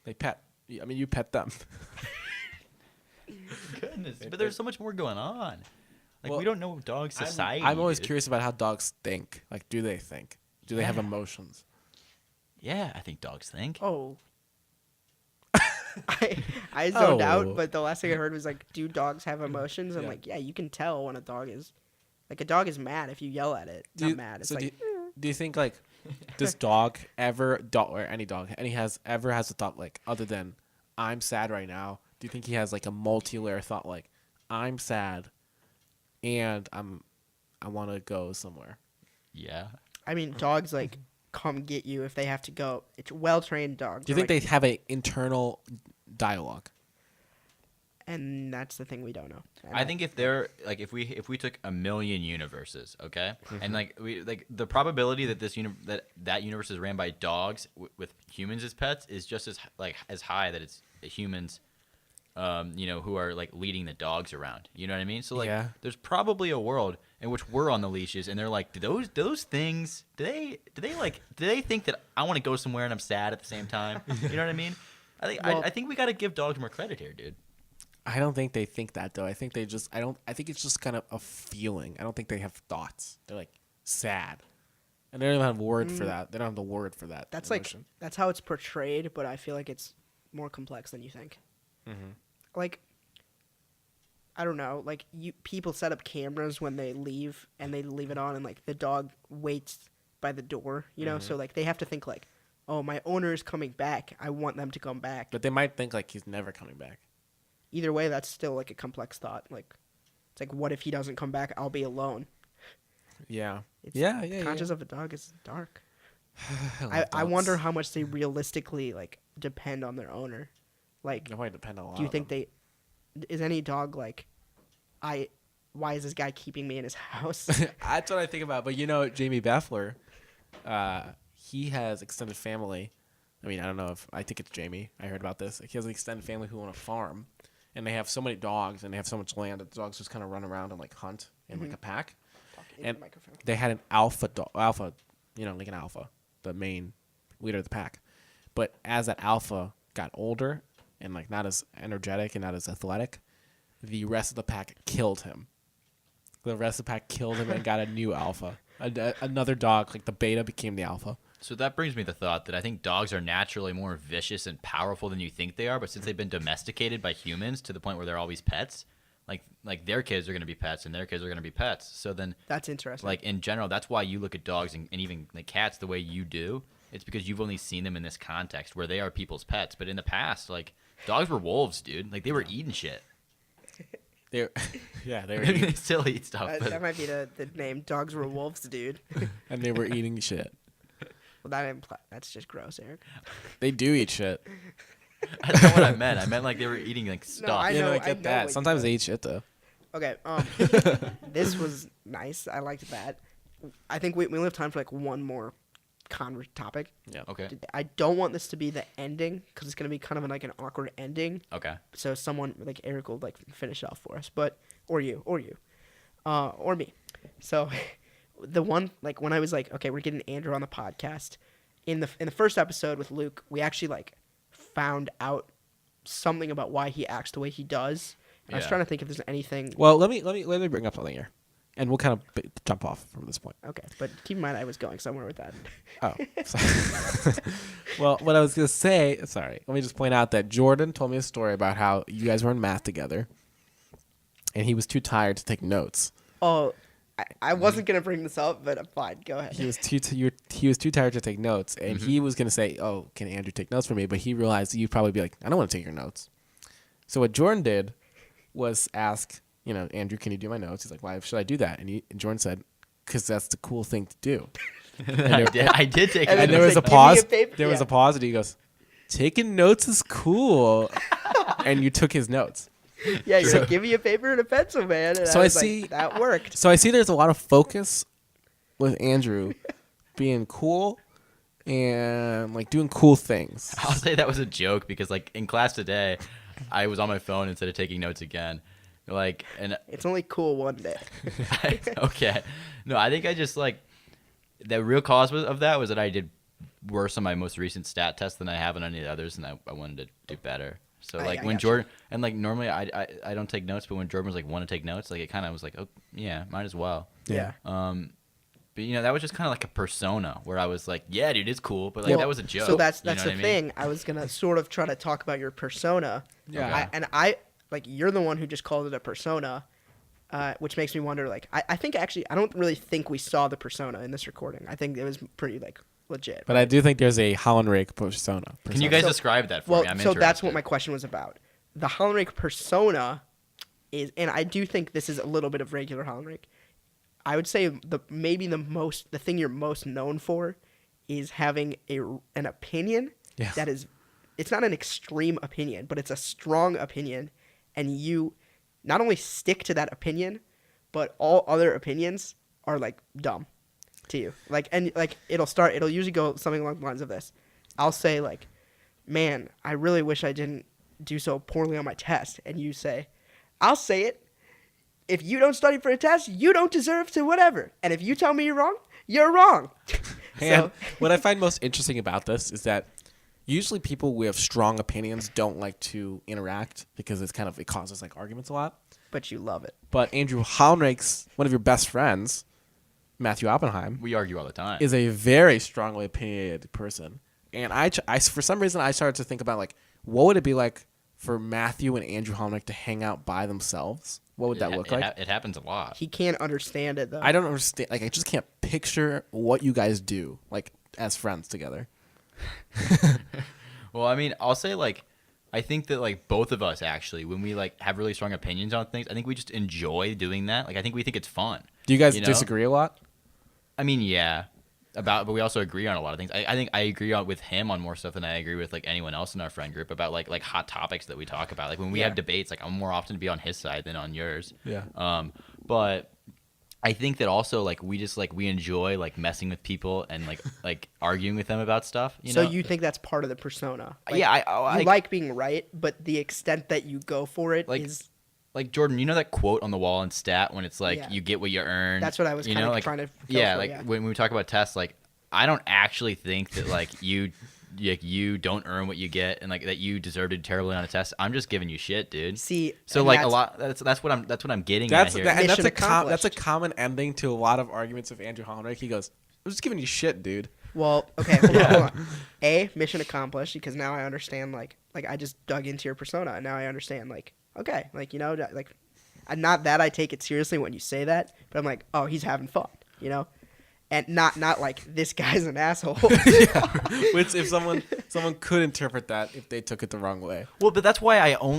[SPEAKER 3] they pet. I mean, you pet them.
[SPEAKER 2] Goodness, but there's so much more going on. Like
[SPEAKER 3] Well,
[SPEAKER 2] we don't know dog society.
[SPEAKER 3] I'm always
[SPEAKER 2] dude.
[SPEAKER 3] curious about how dogs think. Like, do they think? Do they have
[SPEAKER 2] Yeah.
[SPEAKER 3] emotions?
[SPEAKER 2] Yeah, I think dogs think.
[SPEAKER 1] Oh. I zoned
[SPEAKER 3] Oh.
[SPEAKER 1] out, but the last thing I heard was like, do dogs have emotions? I'm
[SPEAKER 3] Yeah.
[SPEAKER 1] like, yeah, you can tell when a dog is mad if you yell at it. Not mad. It's
[SPEAKER 3] so
[SPEAKER 1] like
[SPEAKER 3] do you think like this dog or any dog ever has a thought like other than I'm sad right now? Do you think he has like a multi-layer thought like I'm sad and I want to go somewhere?
[SPEAKER 2] Yeah.
[SPEAKER 1] I mean, dogs like come get you if they have to go. It's well-trained dogs.
[SPEAKER 3] Do you think they have an internal dialogue?
[SPEAKER 1] And that's the thing we don't know.
[SPEAKER 2] I think if they're like if we took a million universes, okay, and like we like the probability that that universe is ran by dogs with humans as pets is just as high that it's humans, who are like leading the dogs around. You know what I mean? So like,
[SPEAKER 3] Yeah.
[SPEAKER 2] there's probably a world in which we're on the leashes, and they're like, do those things? Do they think that I want to go somewhere and I'm sad at the same time? You know what I mean? I think we got to give dogs more credit here, dude.
[SPEAKER 3] I don't think they think that though. I think they just I think it's just kind of a feeling. I don't think they have thoughts. They're like sad. And they don't even have a word for that. They don't have the word for that.
[SPEAKER 1] that's
[SPEAKER 3] emotion.
[SPEAKER 1] like that's how it's portrayed, but I feel like it's more complex than you think. Like, I don't know. Like people set up cameras when they leave, and they leave it on, and like the dog waits by the door. You know, so like they have to think like, oh, my owner is coming back. I want them to come back.
[SPEAKER 3] But they might think like he's never coming back.
[SPEAKER 1] Either way, that's still like a complex thought. Like, it's like, what if he doesn't come back? I'll be alone.
[SPEAKER 3] Yeah.
[SPEAKER 1] It's
[SPEAKER 3] Yeah.
[SPEAKER 1] Conscience of a dog is dark.
[SPEAKER 3] love
[SPEAKER 1] I wonder
[SPEAKER 3] dogs.
[SPEAKER 1] how much they realistically like depend on their owner. Like,
[SPEAKER 3] It might depend on a lot.
[SPEAKER 1] do you
[SPEAKER 3] of
[SPEAKER 1] think
[SPEAKER 3] them.
[SPEAKER 1] is any dog like, why is this guy keeping me in his house?
[SPEAKER 3] That's what I think about. But Jamie Beffler, he has extended family. I mean, I don't know I think it's Jamie. I heard about this. He has an extended family who own a farm, and they have so many dogs and they have so much land that the dogs just kind of run around and like hunt in like a pack. And they had an alpha dog, like an alpha, the main leader of the pack. But as that alpha got older and like not as energetic and not as athletic, the rest of the pack killed him. The rest of the pack killed him and got a new alpha. Another dog, like the beta, became the alpha.
[SPEAKER 2] So that brings me to the thought that I think dogs are naturally more vicious and powerful than you think they are, but since they've been domesticated by humans to the point where they're always pets, like their kids are going to be pets and their kids are going to be pets. So then
[SPEAKER 1] That's interesting.
[SPEAKER 2] like in general, that's why you look at dogs and even like cats the way you do. It's because you've only seen them in this context where they are people's pets. But in the past, like dogs were wolves, dude. Like they were eating shit.
[SPEAKER 3] They were
[SPEAKER 2] They still eat stuff.
[SPEAKER 1] that might be the name. Dogs were wolves, dude.
[SPEAKER 3] and they were eating shit.
[SPEAKER 1] Well, that's just gross, Eric.
[SPEAKER 3] They do eat shit.
[SPEAKER 2] That's not what I meant. I meant like they were eating like stuff.
[SPEAKER 1] I
[SPEAKER 3] Yeah,
[SPEAKER 1] know-
[SPEAKER 3] I
[SPEAKER 1] I
[SPEAKER 3] get
[SPEAKER 1] know
[SPEAKER 3] that.
[SPEAKER 1] what you
[SPEAKER 3] Sometimes
[SPEAKER 1] meant.
[SPEAKER 3] they eat shit though.
[SPEAKER 1] Okay, this was nice. I liked that. I think we only have time for like one more topic.
[SPEAKER 3] Yeah.
[SPEAKER 2] Okay.
[SPEAKER 1] I don't want this to be the ending because it's gonna be kind of like an awkward ending.
[SPEAKER 2] Okay.
[SPEAKER 1] So someone like Eric will like finish off for us, or you, or me. So the one like when I was like, okay, we're getting Andrew on the podcast. In the first episode with Luke, we actually like found out something about why he acts the way he does. And I was
[SPEAKER 2] Yeah.
[SPEAKER 1] trying to think if there's anything.
[SPEAKER 3] Well, let me bring up something here. And we'll kind of jump off from this point.
[SPEAKER 1] Okay, but keep in mind I was going somewhere with that.
[SPEAKER 3] Oh, sorry. Well, what I was going to say, sorry, let me just point out that Jordan told me a story about how you guys were in math together, and he was too tired to take notes.
[SPEAKER 1] Oh, I wasn't gonna bring this up, but I'm fine. Go ahead.
[SPEAKER 3] He was too tired to take notes, and he was going to say, "Oh, can Andrew take notes for me?" But he realized you'd probably be like, "I don't want to take your notes." So what Jordan did was ask, Andrew, can you do my notes? He's like, "Why should I do that?" And Jordan said, "Because that's the cool thing to do."
[SPEAKER 2] I did take
[SPEAKER 3] And
[SPEAKER 2] it.
[SPEAKER 3] there was a
[SPEAKER 1] like, "Give me a
[SPEAKER 3] pause.
[SPEAKER 1] paper."
[SPEAKER 3] There was
[SPEAKER 1] Yeah.
[SPEAKER 3] a pause, and he goes, "Taking notes is cool," and you took his notes.
[SPEAKER 1] Yeah, you're like, give me a paper and a pencil, man. And
[SPEAKER 3] So
[SPEAKER 1] I
[SPEAKER 3] I
[SPEAKER 1] was like,
[SPEAKER 3] see-
[SPEAKER 1] that worked.
[SPEAKER 3] So I see there's a lot of focus with Andrew being cool and like doing cool things.
[SPEAKER 2] I'll say that was a joke because like in class today, I was on my phone instead of taking notes again. Like, and
[SPEAKER 1] It's only cool one day.
[SPEAKER 2] okay, no, I think I just like the real cause of that was that I did worse on my most recent stat test than I have on any of the others, and I wanted to do better. So
[SPEAKER 1] I
[SPEAKER 2] like when
[SPEAKER 1] gotcha.
[SPEAKER 2] Jordan and like normally I don't take notes, but when Jordan was like want to take notes, like it kind of was like, oh yeah, might as well.
[SPEAKER 1] Yeah.
[SPEAKER 2] But that was just kind of like a persona where I was like, yeah, dude, it's cool, but like
[SPEAKER 1] Well,
[SPEAKER 2] that was a joke.
[SPEAKER 1] So that's
[SPEAKER 2] you know
[SPEAKER 1] the
[SPEAKER 2] what I mean?
[SPEAKER 1] thing. I was gonna sort of try to talk about your persona.
[SPEAKER 3] Yeah.
[SPEAKER 1] I like you're the one who just called it a persona, which makes me wonder. Like I think actually I don't really think we saw the persona in this recording. I think it was pretty like legit.
[SPEAKER 3] But I do think there's a Hollenrake persona.
[SPEAKER 2] Can you guys
[SPEAKER 1] So-
[SPEAKER 2] describe that for
[SPEAKER 1] Well,
[SPEAKER 2] me? I'm
[SPEAKER 1] so that's what
[SPEAKER 2] interested.
[SPEAKER 1] my question was about. The Hollenrake persona is, and I do think this is a little bit of regular Hollenrake. I would say the thing you're most known for is having an opinion
[SPEAKER 3] Yeah.
[SPEAKER 1] that is, it's not an extreme opinion, but it's a strong opinion, and you not only stick to that opinion, but all other opinions are like dumb to you. It'll usually go something along the lines of this. I'll say like, man, I really wish I didn't do so poorly on my test. And you say, I'll say it. If you don't study for a test, you don't deserve to whatever. And if you tell me you're wrong, you're wrong.
[SPEAKER 3] And what I find most interesting about this is that usually people with strong opinions don't like to interact because it causes like arguments a lot.
[SPEAKER 1] But you love it.
[SPEAKER 3] But Andrew Hollenrake's one of your best friends, Matthew Oppenheim,
[SPEAKER 2] We argue all the time.
[SPEAKER 3] is a very strongly opinionated person. And I for some reason I started to think about like what would it be like for Matthew and Andrew Hollenrake to hang out by themselves? What would that look like?
[SPEAKER 2] It happens a lot.
[SPEAKER 1] He can't understand it though.
[SPEAKER 3] I don't understand. Like I just can't picture what you guys do like as friends together.
[SPEAKER 2] Well, I mean, I'll say like, I think that like both of us actually, when we like have really strong opinions on things, I think we just enjoy doing that. Like, I think we think it's fun.
[SPEAKER 3] Do you guys
[SPEAKER 2] You know?
[SPEAKER 3] disagree a lot?
[SPEAKER 2] I mean, yeah, but we also agree on a lot of things. I think I agree with him on more stuff than I agree with like anyone else in our friend group about like hot topics that we talk about. Like when we have debates, like I'm more often to be on his side than on yours.
[SPEAKER 3] Yeah.
[SPEAKER 2] But I think that also like we just like we enjoy like messing with people and like arguing with them about stuff. You
[SPEAKER 1] So
[SPEAKER 2] know?
[SPEAKER 1] you think that's part of the persona?
[SPEAKER 2] Yeah, I
[SPEAKER 1] you like being right, but the extent that you go for it is.
[SPEAKER 2] Like Jordan, you know that quote on the wall in stat when it's like
[SPEAKER 1] Yeah.
[SPEAKER 2] you get what you earn.
[SPEAKER 1] That's what I was
[SPEAKER 2] you
[SPEAKER 1] kinda
[SPEAKER 2] know, like,
[SPEAKER 1] trying to go
[SPEAKER 2] yeah,
[SPEAKER 1] for,
[SPEAKER 2] like
[SPEAKER 1] yeah.
[SPEAKER 2] when we talk about tests, like I don't actually think that like you don't earn what you get and like that you deserve to do terribly on a test. I'm just giving you shit, dude.
[SPEAKER 1] See,
[SPEAKER 2] So
[SPEAKER 1] and
[SPEAKER 2] like a
[SPEAKER 1] that's-
[SPEAKER 2] lot. That's what I'm getting
[SPEAKER 3] That's
[SPEAKER 2] at here.
[SPEAKER 3] and that's
[SPEAKER 1] Mission
[SPEAKER 3] that's a
[SPEAKER 1] accomplished.
[SPEAKER 3] common ending to a lot of arguments with Andrew Hollenrake. He goes, "I'm just giving you shit, dude."
[SPEAKER 1] Well, okay, hold on. Mission accomplished because now I understand. Like I just dug into your persona, and now I understand. Like, okay, like like, not that I take it seriously when you say that, but I'm like, oh, he's having fun, and not like this guy's an asshole.
[SPEAKER 3] Which if someone could interpret that if they took it the wrong way.
[SPEAKER 2] Well, but that's why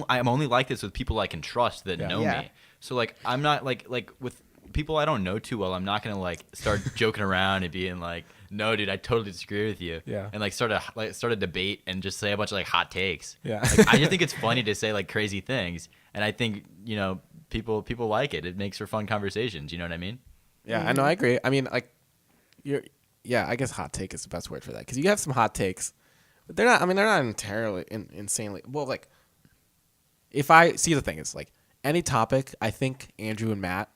[SPEAKER 2] I'm only like this with people I can trust that know
[SPEAKER 1] Yeah.
[SPEAKER 2] me. So like I'm not like with people I don't know too well. I'm not gonna like start joking around and being like, no, dude, I totally disagree with you.
[SPEAKER 3] Yeah.
[SPEAKER 2] And like start a debate and just say a bunch of like hot takes.
[SPEAKER 3] Yeah.
[SPEAKER 2] Like, I just think it's funny to say like crazy things, and I think people like it. It makes for fun conversations. You know what I mean?
[SPEAKER 3] Yeah, I know. I agree. I mean, like, I guess hot take is the best word for that because you have some hot takes, but they're not. I mean, they're not entirely insanely. Well, like, if I see the thing is like any topic, I think Andrew and Matt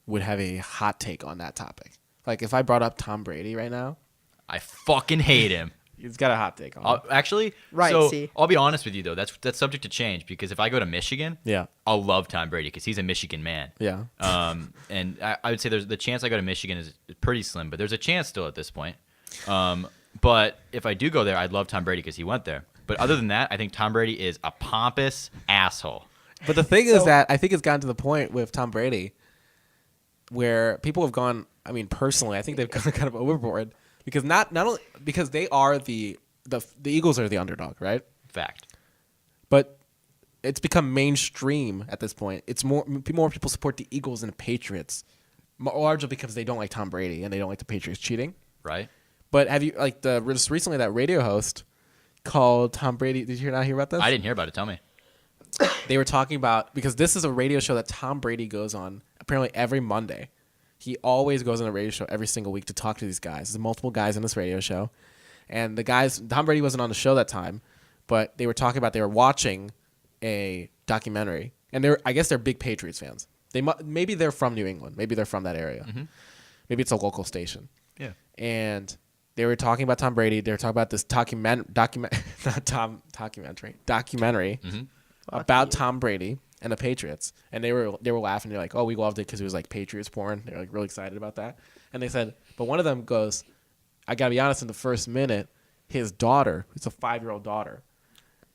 [SPEAKER 3] would have a hot take on that topic. Like, if I brought up Tom Brady right now,
[SPEAKER 2] I fucking hate him.
[SPEAKER 3] He's got a hot take on it.
[SPEAKER 2] Actually,
[SPEAKER 1] Right,
[SPEAKER 2] so
[SPEAKER 1] see.
[SPEAKER 2] I'll be honest with you, though. That's subject to change because if I go to Michigan,
[SPEAKER 3] Yeah.
[SPEAKER 2] I'll love Tom Brady because he's a Michigan man.
[SPEAKER 3] Yeah.
[SPEAKER 2] And I would say there's the chance I go to Michigan is pretty slim, but there's a chance still at this point. But if I do go there, I'd love Tom Brady because he went there. But other than that, I think Tom Brady is a pompous asshole.
[SPEAKER 3] But the thing is that I think it's gotten to the point with Tom Brady where people have gone. I mean, personally, I think they've gone kind of overboard because not only because they are the Eagles are the underdog, right?
[SPEAKER 2] Fact.
[SPEAKER 3] But it's become mainstream at this point. It's more people support the Eagles than the Patriots, largely because they don't like Tom Brady and they don't like the Patriots cheating.
[SPEAKER 2] Right.
[SPEAKER 3] But have you just recently that radio host called Tom Brady? Did you not hear about this?
[SPEAKER 2] I didn't hear about it. Tell me.
[SPEAKER 3] They were talking about because this is a radio show that Tom Brady goes on apparently every Monday. He always goes on a radio show every single week to talk to these guys. There's multiple guys in this radio show, and the guys Tom Brady wasn't on the show that time, but they were talking about they were watching a documentary, and I guess they're big Patriots fans. Maybe they're from New England, maybe they're from that area, maybe it's a local station.
[SPEAKER 2] Yeah.
[SPEAKER 3] And they were talking about Tom Brady. They were talking about this documentary about Tom Brady and the Patriots. And they were laughing. They're like, "Oh, we loved it because it was like Patriots porn." They're like really excited about that. And they said, but one of them goes, "I gotta be honest. In the first minute, his daughter, it's a 5-year-old daughter,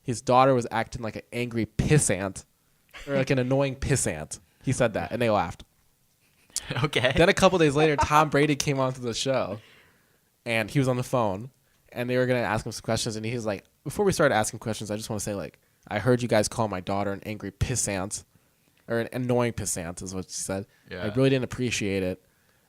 [SPEAKER 3] his daughter was acting like an angry pissant, or like an annoying pissant." He said that, and they laughed.
[SPEAKER 2] Okay.
[SPEAKER 3] Then a couple days later, Tom Brady came onto the show, and he was on the phone, and they were going to ask him some questions, and he's like, before we started asking questions, I just want to say, like, I heard you guys call my daughter an angry pissant, or an annoying pissant is what she said.
[SPEAKER 2] Yeah.
[SPEAKER 3] I really didn't appreciate it.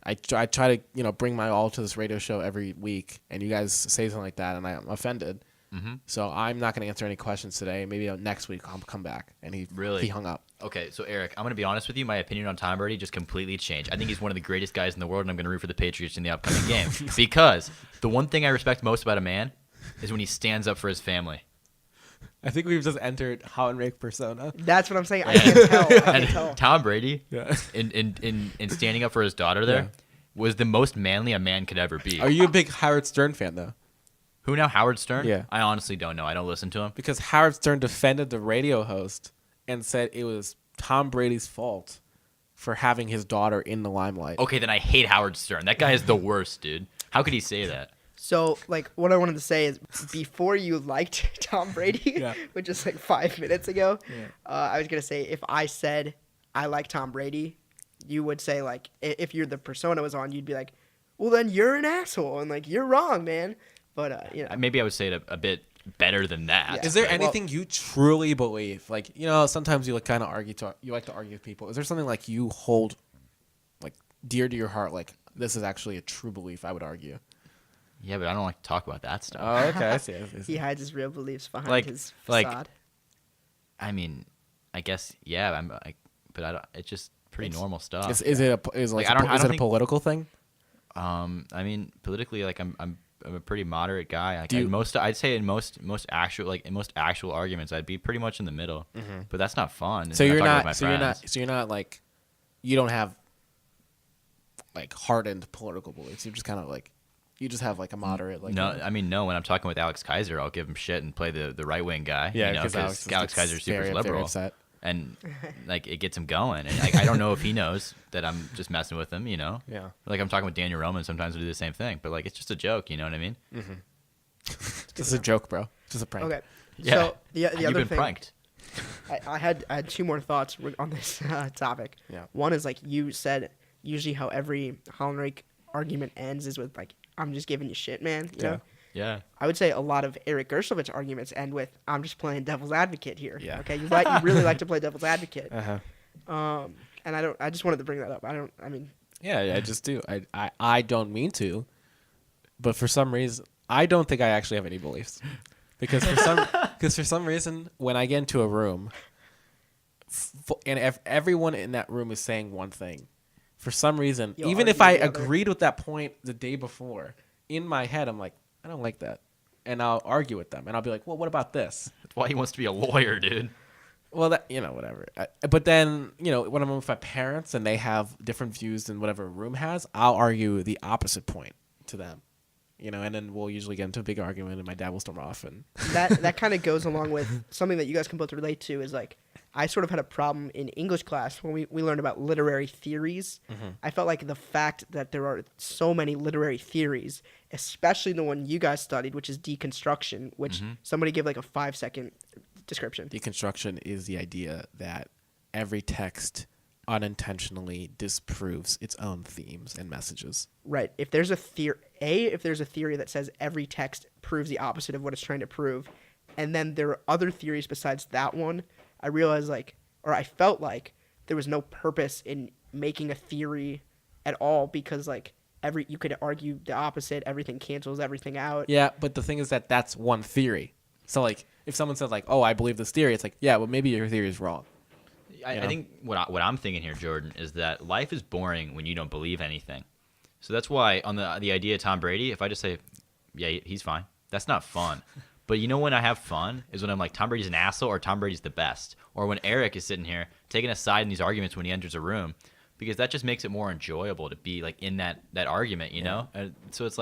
[SPEAKER 3] I try to, bring my all to this radio show every week, and you guys say something like that, and I'm offended.
[SPEAKER 2] Mm-hmm.
[SPEAKER 3] So I'm not going to answer any questions today. Maybe next week I'll come back. And he hung up.
[SPEAKER 2] Okay, so Eric, I'm going to be honest with you. My opinion on Tom Brady just completely changed. I think he's one of the greatest guys in the world, and I'm going to root for the Patriots in the upcoming game. Because the one thing I respect most about a man is when he stands up for his family.
[SPEAKER 3] I think we've just entered Howard persona.
[SPEAKER 1] That's what I'm saying. I can tell. I can
[SPEAKER 2] And
[SPEAKER 1] tell.
[SPEAKER 2] Tom Brady,
[SPEAKER 3] Yeah.
[SPEAKER 2] in standing up for his daughter there, was the most manly a man could ever be.
[SPEAKER 3] Are you a big Howard Stern fan, though?
[SPEAKER 2] Who now? Howard Stern?
[SPEAKER 3] Yeah.
[SPEAKER 2] I honestly don't know. I don't listen to him.
[SPEAKER 3] Because Howard Stern defended the radio host and said it was Tom Brady's fault for having his daughter in the limelight.
[SPEAKER 2] Okay, then I hate Howard Stern. That guy is the worst, dude. How could he say that?
[SPEAKER 1] So, like, what I wanted to say is, before you liked Tom Brady,
[SPEAKER 3] Yeah.
[SPEAKER 1] which is like 5 minutes ago,
[SPEAKER 3] Yeah.
[SPEAKER 1] I was gonna say if I said I like Tom Brady, you would say like if you're the persona was on, you'd be like, well then you're an asshole and like you're wrong, man. But
[SPEAKER 2] Maybe I would say it a bit better than that.
[SPEAKER 1] Yeah.
[SPEAKER 3] Is there
[SPEAKER 1] Well-
[SPEAKER 3] anything you truly believe? Like, sometimes you kind of you like to argue with people. Is there something like you hold like dear to your heart? Like, this is actually a true belief, I would argue.
[SPEAKER 2] Yeah, but I don't like to talk about that stuff.
[SPEAKER 3] Oh, okay. I see.
[SPEAKER 1] he hides his real beliefs behind
[SPEAKER 2] Like-
[SPEAKER 1] his
[SPEAKER 2] like-
[SPEAKER 1] facade.
[SPEAKER 2] I mean, I guess yeah. But I don't. It's just pretty normal stuff.
[SPEAKER 3] Is it a
[SPEAKER 2] think-
[SPEAKER 3] political thing?
[SPEAKER 2] I mean, politically, like I'm a pretty moderate guy. Like,
[SPEAKER 3] Do you-
[SPEAKER 2] I'd say in most actual arguments, I'd be pretty much in the middle. But that's not fun.
[SPEAKER 3] So
[SPEAKER 2] I'm
[SPEAKER 3] you're
[SPEAKER 2] talking with
[SPEAKER 3] not.
[SPEAKER 2] my
[SPEAKER 3] So you're not.
[SPEAKER 2] friends.
[SPEAKER 3] So you're not like. You don't have like hardened political beliefs. You're just kind of like. You just have like a moderate like.
[SPEAKER 2] No, I mean no. When I'm talking with Alex Kaiser, I'll give him shit and play the right wing guy.
[SPEAKER 3] Yeah,
[SPEAKER 2] because Alex Kaiser's super liberal,
[SPEAKER 3] upset.
[SPEAKER 2] and like it gets him going. And I don't know if he knows that I'm just messing with him.
[SPEAKER 3] Yeah.
[SPEAKER 2] Like I'm talking with Daniel Roman. Sometimes we do the same thing, but like it's just a joke. You know what I mean?
[SPEAKER 3] This is a joke, bro. Just a prank.
[SPEAKER 1] Okay.
[SPEAKER 2] Yeah.
[SPEAKER 1] So the
[SPEAKER 2] You've
[SPEAKER 1] other
[SPEAKER 2] been
[SPEAKER 1] thing,
[SPEAKER 2] pranked.
[SPEAKER 1] I had 2 more thoughts on this topic.
[SPEAKER 3] Yeah.
[SPEAKER 1] One is like you said, usually how every Holland Rake argument ends is with like, I'm just giving you shit, man. You know?
[SPEAKER 2] Yeah.
[SPEAKER 1] I would say a lot of Eric Gershovich's arguments end with, I'm just playing devil's advocate here.
[SPEAKER 3] Yeah.
[SPEAKER 1] Okay. You really like to play devil's advocate.
[SPEAKER 3] Uh-huh.
[SPEAKER 1] And I just wanted to bring that up.
[SPEAKER 3] Yeah, I just do. I don't mean to, but for some reason, I don't think I actually have any beliefs, because for some reason, when I get into a room, and if everyone in that room is saying one thing, for some reason,
[SPEAKER 1] You'll
[SPEAKER 3] even if
[SPEAKER 1] argue
[SPEAKER 3] I
[SPEAKER 1] the other.
[SPEAKER 3] agreed with that point the day before, in my head, I'm like, I don't like that, and I'll argue with them, and I'll be like, well, what about this?
[SPEAKER 2] That's why he wants to be a lawyer, dude.
[SPEAKER 3] Well, that whatever. But then when I'm with my parents and they have different views than whatever room has, I'll argue the opposite point to them. and then we'll usually get into a big argument, and my dad will storm off. And
[SPEAKER 1] that kind of goes along with something that you guys can both relate to is like I sort of had a problem in English class when we learned about literary theories. I felt like the fact that there are so many literary theories, especially the one you guys studied, which is deconstruction, which somebody gave like a 5-second description.
[SPEAKER 3] Deconstruction is the idea that every text unintentionally disproves its own themes and messages.
[SPEAKER 1] Right. If there's a theory that says every text proves the opposite of what it's trying to prove, and then there are other theories besides that one, I realized I felt like there was no purpose in making a theory at all because you could argue the opposite, everything cancels everything out.
[SPEAKER 3] Yeah, but the thing is that that's one theory. So if someone says oh, I believe this theory, it's yeah, well maybe your theory is wrong.
[SPEAKER 2] I think what I'm thinking here, Jordan, is that life is boring when you don't believe anything. So that's why on the idea of Tom Brady, if I just say, yeah, he's fine, that's not fun. But you know when I have fun is when I'm like, Tom Brady's an asshole or Tom Brady's the best. Or when Eric is sitting here taking a side in these arguments when he enters a room, because that just makes it more enjoyable to be in that argument, you know? And so it's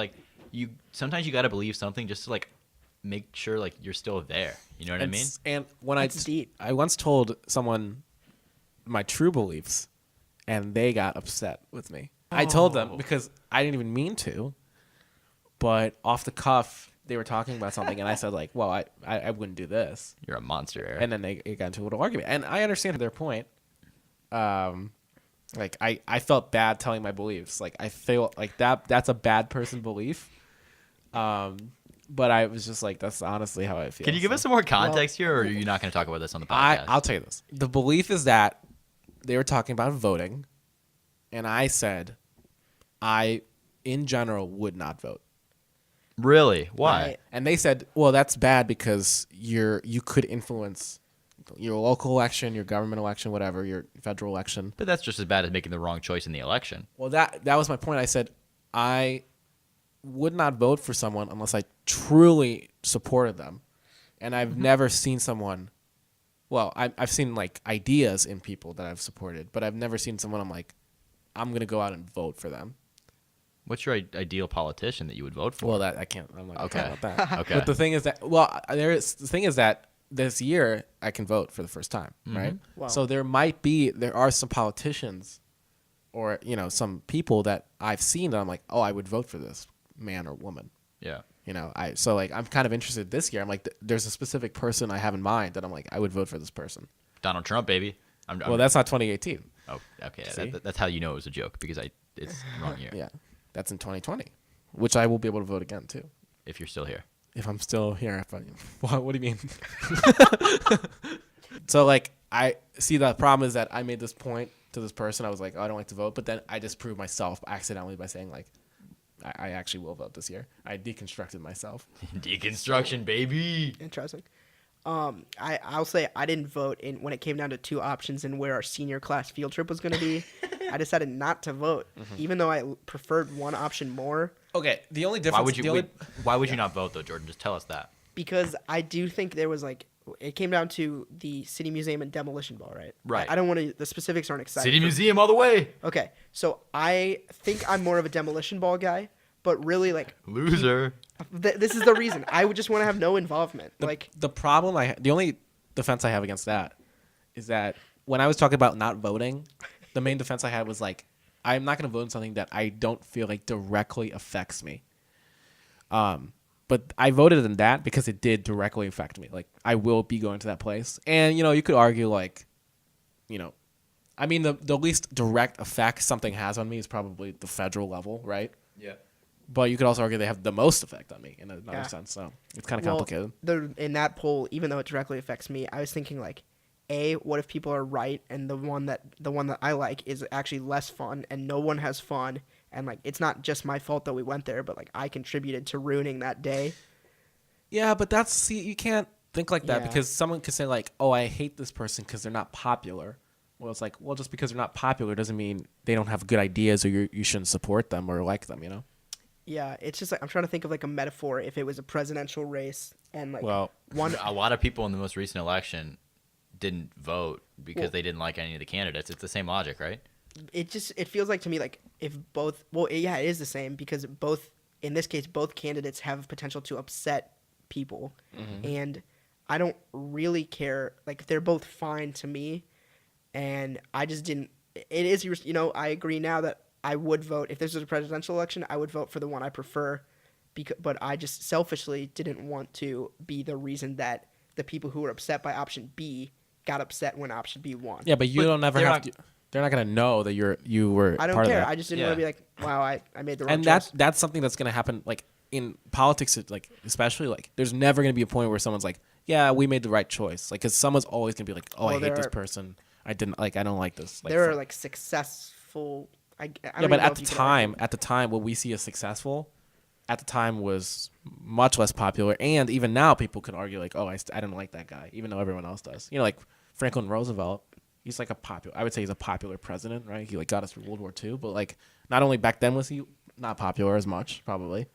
[SPEAKER 2] sometimes you got to believe something just to make sure you're still there. You know what I mean?
[SPEAKER 3] And when
[SPEAKER 1] That's deep.
[SPEAKER 3] I once told someone my true beliefs, and they got upset with me. I told them because I didn't even mean to, but off the cuff, they were talking about something, and I said well, I wouldn't do this.
[SPEAKER 2] You're a monster, Eric.
[SPEAKER 3] And then they got into a little argument, and I understand their point. I felt bad telling my beliefs. I feel that's a bad person belief. But I was just that's honestly how I feel.
[SPEAKER 2] Can you give us some more context here, or are you not going to talk about this on the podcast?
[SPEAKER 3] I'll tell you this. The belief is that they were talking about voting, and I said I, in general, would not vote.
[SPEAKER 2] Really? Why?
[SPEAKER 1] Right.
[SPEAKER 3] And they said, well, that's bad because you could influence your local election, your government election, whatever, your federal election.
[SPEAKER 2] But that's just as bad as making the wrong choice in the election.
[SPEAKER 3] Well, that was my point. I said I would not vote for someone unless I truly supported them. And I've never seen someone, well, I've seen ideas in people that I've supported, but I've never seen someone I'm going to go out and vote for them.
[SPEAKER 2] What's your ideal politician that you would vote for?
[SPEAKER 3] Well, that I can't. I'm not going to talk about that.
[SPEAKER 2] Okay.
[SPEAKER 3] But the thing is that this year I can vote for the first time, right?
[SPEAKER 1] Wow. So
[SPEAKER 3] there are some politicians or, some people that I've seen that I'm I would vote for this man or woman.
[SPEAKER 2] Yeah.
[SPEAKER 3] I'm kind of interested this year. I'm there's a specific person I have in mind that I'm I would vote for this person.
[SPEAKER 2] Donald Trump, baby.
[SPEAKER 3] Well, that's not 2018.
[SPEAKER 2] Oh, okay. That's how you know it was a joke because it's wrong year.
[SPEAKER 3] Yeah. That's in 2020, which I will be able to vote again too.
[SPEAKER 2] If you're still here.
[SPEAKER 3] If I'm still here. What do you mean? So I see the problem is that I made this point to this person. I was oh, I don't like to vote. But then I disproved myself accidentally by saying I actually will vote this year. I deconstructed myself.
[SPEAKER 2] Deconstruction, baby.
[SPEAKER 1] interesting. I'll say I didn't vote when it came down to two options and where our senior class field trip was going to be. I decided not to vote, even though I preferred one option more.
[SPEAKER 3] Okay, the only difference.
[SPEAKER 2] Why would you not vote though, Jordan? Just tell us that.
[SPEAKER 1] Because I do think there was it came down to the City Museum and Demolition Ball, right?
[SPEAKER 2] Right.
[SPEAKER 1] I don't want to. The specifics aren't exciting.
[SPEAKER 2] City Museum all the way.
[SPEAKER 1] Okay, so I think I'm more of a Demolition Ball guy, but really
[SPEAKER 2] loser.
[SPEAKER 1] This is the reason. I would just want to have no involvement.
[SPEAKER 3] The problem the only defense I have against that is that when I was talking about not voting, the main defense I had was I'm not going to vote in something that I don't feel directly affects me. But I voted in that because it did directly affect me. I will be going to that place, and you could argue I mean the least direct effect something has on me is probably the federal level, right?
[SPEAKER 2] Yeah.
[SPEAKER 3] But you could also argue they have the most effect on me in another sense. So it's kind of complicated.
[SPEAKER 1] In that poll, even though it directly affects me, I was thinking what if people are right and the one that I like is actually less fun and no one has fun and it's not just my fault that we went there, but I contributed to ruining that day.
[SPEAKER 3] Yeah, but you can't think like that because someone could say oh, I hate this person because they're not popular. Well, it's well, just because they're not popular doesn't mean they don't have good ideas or you shouldn't support them or like them,
[SPEAKER 1] Yeah, it's just I'm trying to think of a metaphor if it was a presidential race and
[SPEAKER 2] a lot of people in the most recent election didn't vote because they didn't like any of the candidates. It's the same logic, right?
[SPEAKER 1] It feels to me if both it is the same because both in this case, both candidates have potential to upset people,
[SPEAKER 3] Mm-hmm.
[SPEAKER 1] and I don't really care. Like, they're both fine to me, and I just didn't. It is, I agree now that I would vote if this was a presidential election. I would vote for the one I prefer, but I just selfishly didn't want to be the reason that the people who were upset by option B got upset when option B won.
[SPEAKER 3] Yeah, but you
[SPEAKER 2] But
[SPEAKER 3] don't ever
[SPEAKER 2] they're
[SPEAKER 3] have
[SPEAKER 2] not-
[SPEAKER 3] to. They're not gonna know that you were
[SPEAKER 1] I don't
[SPEAKER 3] part
[SPEAKER 1] care.
[SPEAKER 3] of that.
[SPEAKER 1] I just didn't
[SPEAKER 2] Yeah.
[SPEAKER 1] want to be like, wow, I made the wrong
[SPEAKER 3] And
[SPEAKER 1] choice.
[SPEAKER 3] that's something that's gonna happen. Like in politics, like especially like there's never gonna be a point where someone's like, yeah, we made the right choice. Like, because someone's always gonna be like, oh,
[SPEAKER 1] Well,
[SPEAKER 3] I hate this
[SPEAKER 1] there are-
[SPEAKER 3] person. I don't like this. Like,
[SPEAKER 1] There are like successful. I don't
[SPEAKER 3] yeah,
[SPEAKER 1] even
[SPEAKER 3] but
[SPEAKER 1] know
[SPEAKER 3] at
[SPEAKER 1] if
[SPEAKER 3] the
[SPEAKER 1] you could
[SPEAKER 3] time,
[SPEAKER 1] argue.
[SPEAKER 3] what we see as successful, at the time was much less popular, and even now people can argue like, oh, I didn't like that guy, even though everyone else does. You know, like Franklin Roosevelt, he's like I would say he's a popular president, right? He like got us through World War II, but like not only back then was he not popular as much, probably,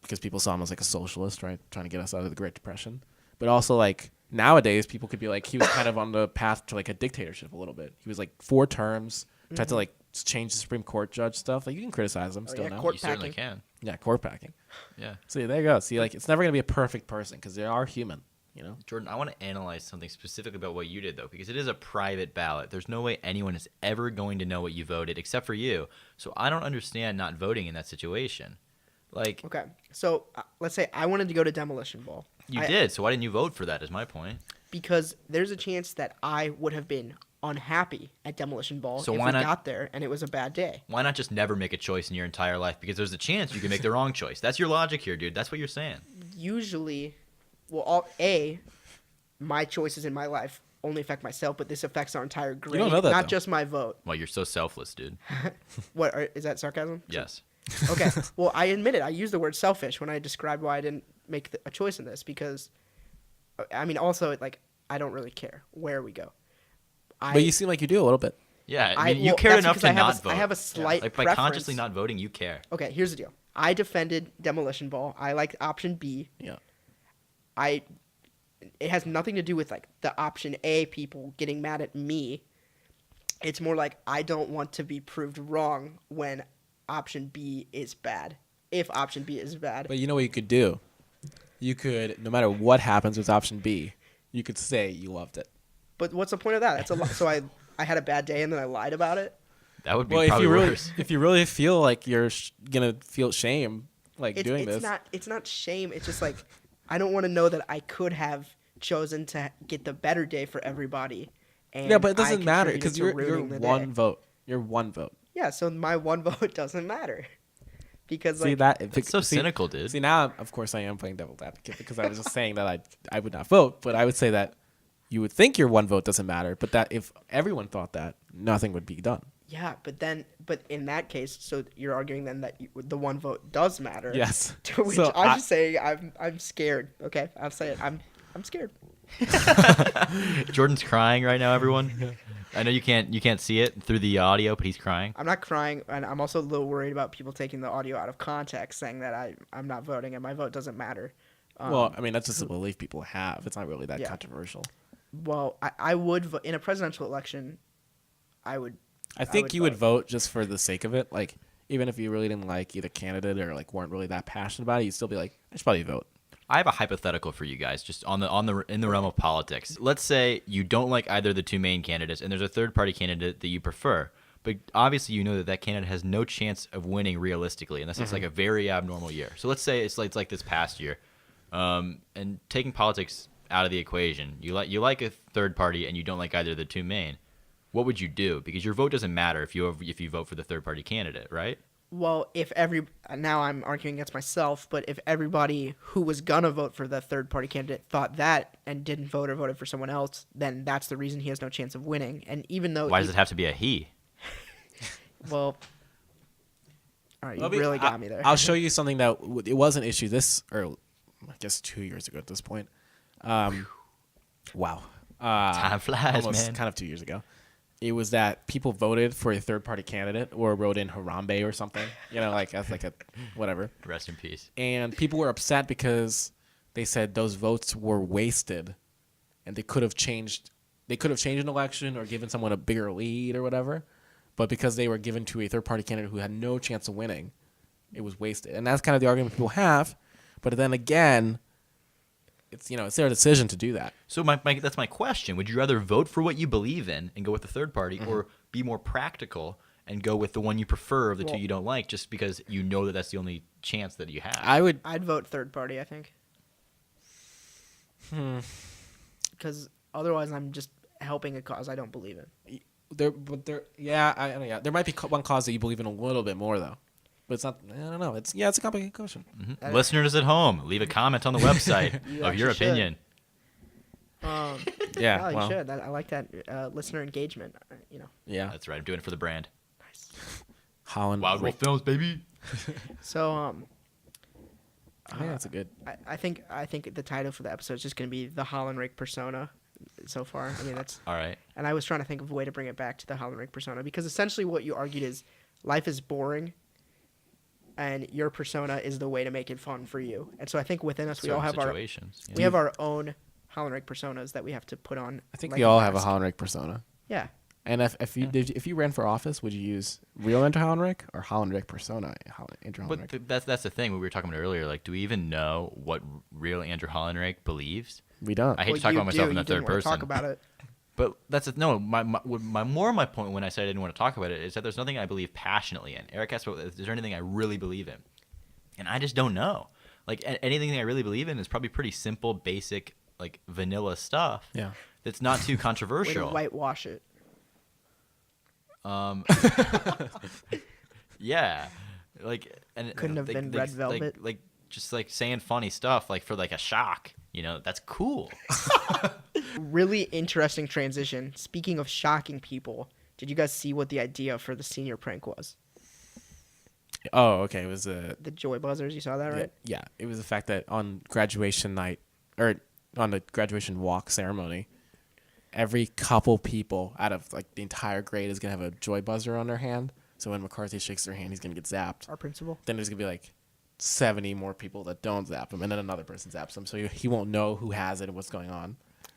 [SPEAKER 3] because people saw him as like a socialist, right, trying to get us out of the Great Depression, but also like nowadays people could be like he was kind of on the path to like a dictatorship a little bit. He was like 4 terms, tried to like change the Supreme Court judge stuff. Like you can criticize him still
[SPEAKER 1] yeah,
[SPEAKER 3] now.
[SPEAKER 1] court
[SPEAKER 2] You certainly
[SPEAKER 1] packing.
[SPEAKER 2] can.
[SPEAKER 3] Yeah, court packing.
[SPEAKER 2] Yeah.
[SPEAKER 3] See, there you go. See, like it's never gonna be a perfect person because they are human. You know.
[SPEAKER 2] Jordan, I want to analyze something specific about what you did, though, because it is a private ballot. There's no way anyone is ever going to know what you voted except for you. So I don't understand not voting in that situation. Like,
[SPEAKER 1] Okay, so let's say I wanted to go to Demolition Ball.
[SPEAKER 2] you
[SPEAKER 1] I-
[SPEAKER 2] did, so why didn't you vote for that is my point.
[SPEAKER 1] Because there's a chance that I would have been unhappy at Demolition Ball
[SPEAKER 2] So
[SPEAKER 1] if
[SPEAKER 2] why
[SPEAKER 1] we
[SPEAKER 2] not-
[SPEAKER 1] got there and it was a bad day.
[SPEAKER 2] Why not just never make a choice in your entire life? Because there's a chance you can make the wrong choice. That's your logic here, dude. That's what you're saying.
[SPEAKER 1] Usually, my choices in my life only affect myself, but this affects our entire grade,
[SPEAKER 3] don't know that,
[SPEAKER 1] not
[SPEAKER 3] though.
[SPEAKER 1] just my vote.
[SPEAKER 2] Well, you're so selfless, dude.
[SPEAKER 1] Is that sarcasm?
[SPEAKER 2] Yes.
[SPEAKER 1] Okay. Well, I admit it. I used the word selfish when I described why I didn't make a choice in this because, I mean, also like I don't really care where we go.
[SPEAKER 3] But you seem like you do a little bit.
[SPEAKER 2] Yeah,
[SPEAKER 1] I-
[SPEAKER 2] I mean, you
[SPEAKER 1] well,
[SPEAKER 2] care
[SPEAKER 1] that's
[SPEAKER 2] enough
[SPEAKER 1] because
[SPEAKER 2] to
[SPEAKER 1] I have
[SPEAKER 2] not
[SPEAKER 1] a-
[SPEAKER 2] vote.
[SPEAKER 1] I have a slight
[SPEAKER 2] Like, by
[SPEAKER 1] preference.
[SPEAKER 2] consciously not voting, you care.
[SPEAKER 1] Okay, here's the deal. I defended Demolition Ball. I liked option B.
[SPEAKER 3] Yeah.
[SPEAKER 1] It has nothing to do with like the option A people getting mad at me. It's more like I don't want to be proved wrong when option B is bad. If option B is bad.
[SPEAKER 3] But you know what you could do? You could, no matter what happens with option B, you could say you loved it.
[SPEAKER 1] But what's the point of that? That's a lot. So I had a bad day and then I lied about it.
[SPEAKER 2] That would be
[SPEAKER 3] Well,
[SPEAKER 2] probably worse.
[SPEAKER 3] if you really feel like you're gonna feel shame like doing this,
[SPEAKER 1] It's not shame. It's just like I don't want to know that I could have chosen to get the better day for everybody. And
[SPEAKER 3] yeah, but it
[SPEAKER 1] I
[SPEAKER 3] doesn't matter
[SPEAKER 1] contributed
[SPEAKER 3] because
[SPEAKER 1] to
[SPEAKER 3] you're
[SPEAKER 1] ruining the
[SPEAKER 3] one
[SPEAKER 1] day.
[SPEAKER 3] vote. You're one vote.
[SPEAKER 1] Yeah, so my one vote doesn't matter because
[SPEAKER 3] See
[SPEAKER 1] like
[SPEAKER 3] that?
[SPEAKER 2] That's so cynical, dude.
[SPEAKER 3] See now, of course, I am playing devil's advocate because I was just saying that I would not vote, but I would say that you would think your one vote doesn't matter, but that if everyone thought that, nothing would be done.
[SPEAKER 1] yeah, but in that case, so you're arguing then that the one vote does matter.
[SPEAKER 3] Yes.
[SPEAKER 1] To which
[SPEAKER 3] So
[SPEAKER 1] I'm just saying I'm scared. Okay, I'll say it. I'm scared.
[SPEAKER 2] Jordan's crying right now, everyone. I know you can't see it through the audio, but he's crying.
[SPEAKER 1] I'm not crying, and I'm also a little worried about people taking the audio out of context, saying that I'm not voting and my vote doesn't matter.
[SPEAKER 3] Well, I mean, that's just a belief people have. It's not really that
[SPEAKER 1] Yeah.
[SPEAKER 3] controversial.
[SPEAKER 1] Well, I would vote in a presidential election. I would.
[SPEAKER 3] I think
[SPEAKER 1] would
[SPEAKER 3] you would
[SPEAKER 1] vote.
[SPEAKER 3] vote just for the sake of it. Like, even if you really didn't like either candidate or like weren't really that passionate about it, you'd still be like, I should probably vote.
[SPEAKER 2] I have a hypothetical for you guys, just in the realm of politics. Let's say you don't like either of the two main candidates, and there's a third party candidate that you prefer, but obviously you know that candidate has no chance of winning realistically, unless it's like a very abnormal year. So let's say it's like this past year, and taking politics out of the equation, you like a third party and you don't like either of the two main. What would you do? Because your vote doesn't matter if you vote for the third party candidate, right?
[SPEAKER 1] Well, now I'm arguing against myself, but if everybody who was gonna vote for the third party candidate thought that and didn't vote or voted for someone else, then that's the reason he has no chance of winning. And even though
[SPEAKER 2] Why does it have to be a he?
[SPEAKER 1] well, all right, you
[SPEAKER 3] Let me-
[SPEAKER 1] really got me there.
[SPEAKER 3] I'll show you something that it was an issue I guess 2 years ago at this point. Wow.
[SPEAKER 2] Time flies,
[SPEAKER 3] almost
[SPEAKER 2] man.
[SPEAKER 3] kind of 2 years ago. It was that people voted for a third party candidate or wrote in Harambe or something, like as like a whatever.
[SPEAKER 2] Rest in peace.
[SPEAKER 3] And people were upset because they said those votes were wasted and they could have changed an election or given someone a bigger lead or whatever. But because they were given to a third party candidate who had no chance of winning, it was wasted. And that's kind of the argument people have. But then again, it's it's their decision to do that.
[SPEAKER 2] So that's my question. Would you rather vote for what you believe in and go with the third party, or be more practical and go with the one you prefer of the two you don't like, just because you know that that's the only chance that you have?
[SPEAKER 1] I'd vote third party, I think. Because otherwise I'm just helping a cause I don't believe in.
[SPEAKER 3] There might be one cause that you believe in a little bit more though, but it's not. I don't know. It's a complicated question.
[SPEAKER 2] Mm-hmm. Listeners at home, leave a comment on the website of your opinion.
[SPEAKER 1] Yeah, you should. I like that listener engagement.
[SPEAKER 3] Yeah,
[SPEAKER 2] that's right. I'm doing it for the brand.
[SPEAKER 1] Nice.
[SPEAKER 3] Holland
[SPEAKER 2] Wild Wolf Films, baby.
[SPEAKER 1] So
[SPEAKER 3] I think that's a good.
[SPEAKER 1] I think the title for the episode is just going to be the Holland Rake persona. So far, I mean that's
[SPEAKER 2] all right.
[SPEAKER 1] And I was trying to think of a way to bring it back to the Holland Rake persona, because essentially what you argued is life is boring, and your persona is the way to make it fun for you. And so I think within us we all have we have our own Holland Rake personas that we have to put on.
[SPEAKER 3] I think we all have a Holland Rake persona.
[SPEAKER 1] Yeah.
[SPEAKER 3] And if you ran for office, would you use real Andrew Holland Rake or Holland Rake persona? Andrew Holland Rake?
[SPEAKER 2] But that's the thing we were talking about earlier. Like, do we even know what real Andrew Holland Rake believes?
[SPEAKER 3] We don't.
[SPEAKER 2] I hate to talk about myself in the third person.
[SPEAKER 1] Talk about it.
[SPEAKER 2] But that's my point when I said I didn't want to talk about it is that there's nothing I believe passionately in. Eric asked, is there anything I really believe in? And I just don't know. Like, anything that I really believe in is probably pretty simple, basic, like vanilla stuff.
[SPEAKER 3] Yeah.
[SPEAKER 2] That's not too controversial.
[SPEAKER 1] Way to whitewash it.
[SPEAKER 2] Yeah. Like, and
[SPEAKER 1] couldn't have been Red Velvet.
[SPEAKER 2] Like just like saying funny stuff, like for like a shock. That's cool.
[SPEAKER 1] Really interesting transition. Speaking of shocking people, did you guys see what the idea for the senior prank was?
[SPEAKER 3] Oh, okay. It was
[SPEAKER 1] the joy buzzers. You saw that, right?
[SPEAKER 3] Yeah. It was the fact that on graduation night, or on the graduation walk ceremony, every couple people out of like the entire grade is gonna have a joy buzzer on their hand. So when McCarthy shakes their hand, he's gonna get zapped.
[SPEAKER 1] Our principal.
[SPEAKER 3] Then there's gonna be like 70 more people that don't zap him, and then another person zaps him, so he won't know who has it and what's going on.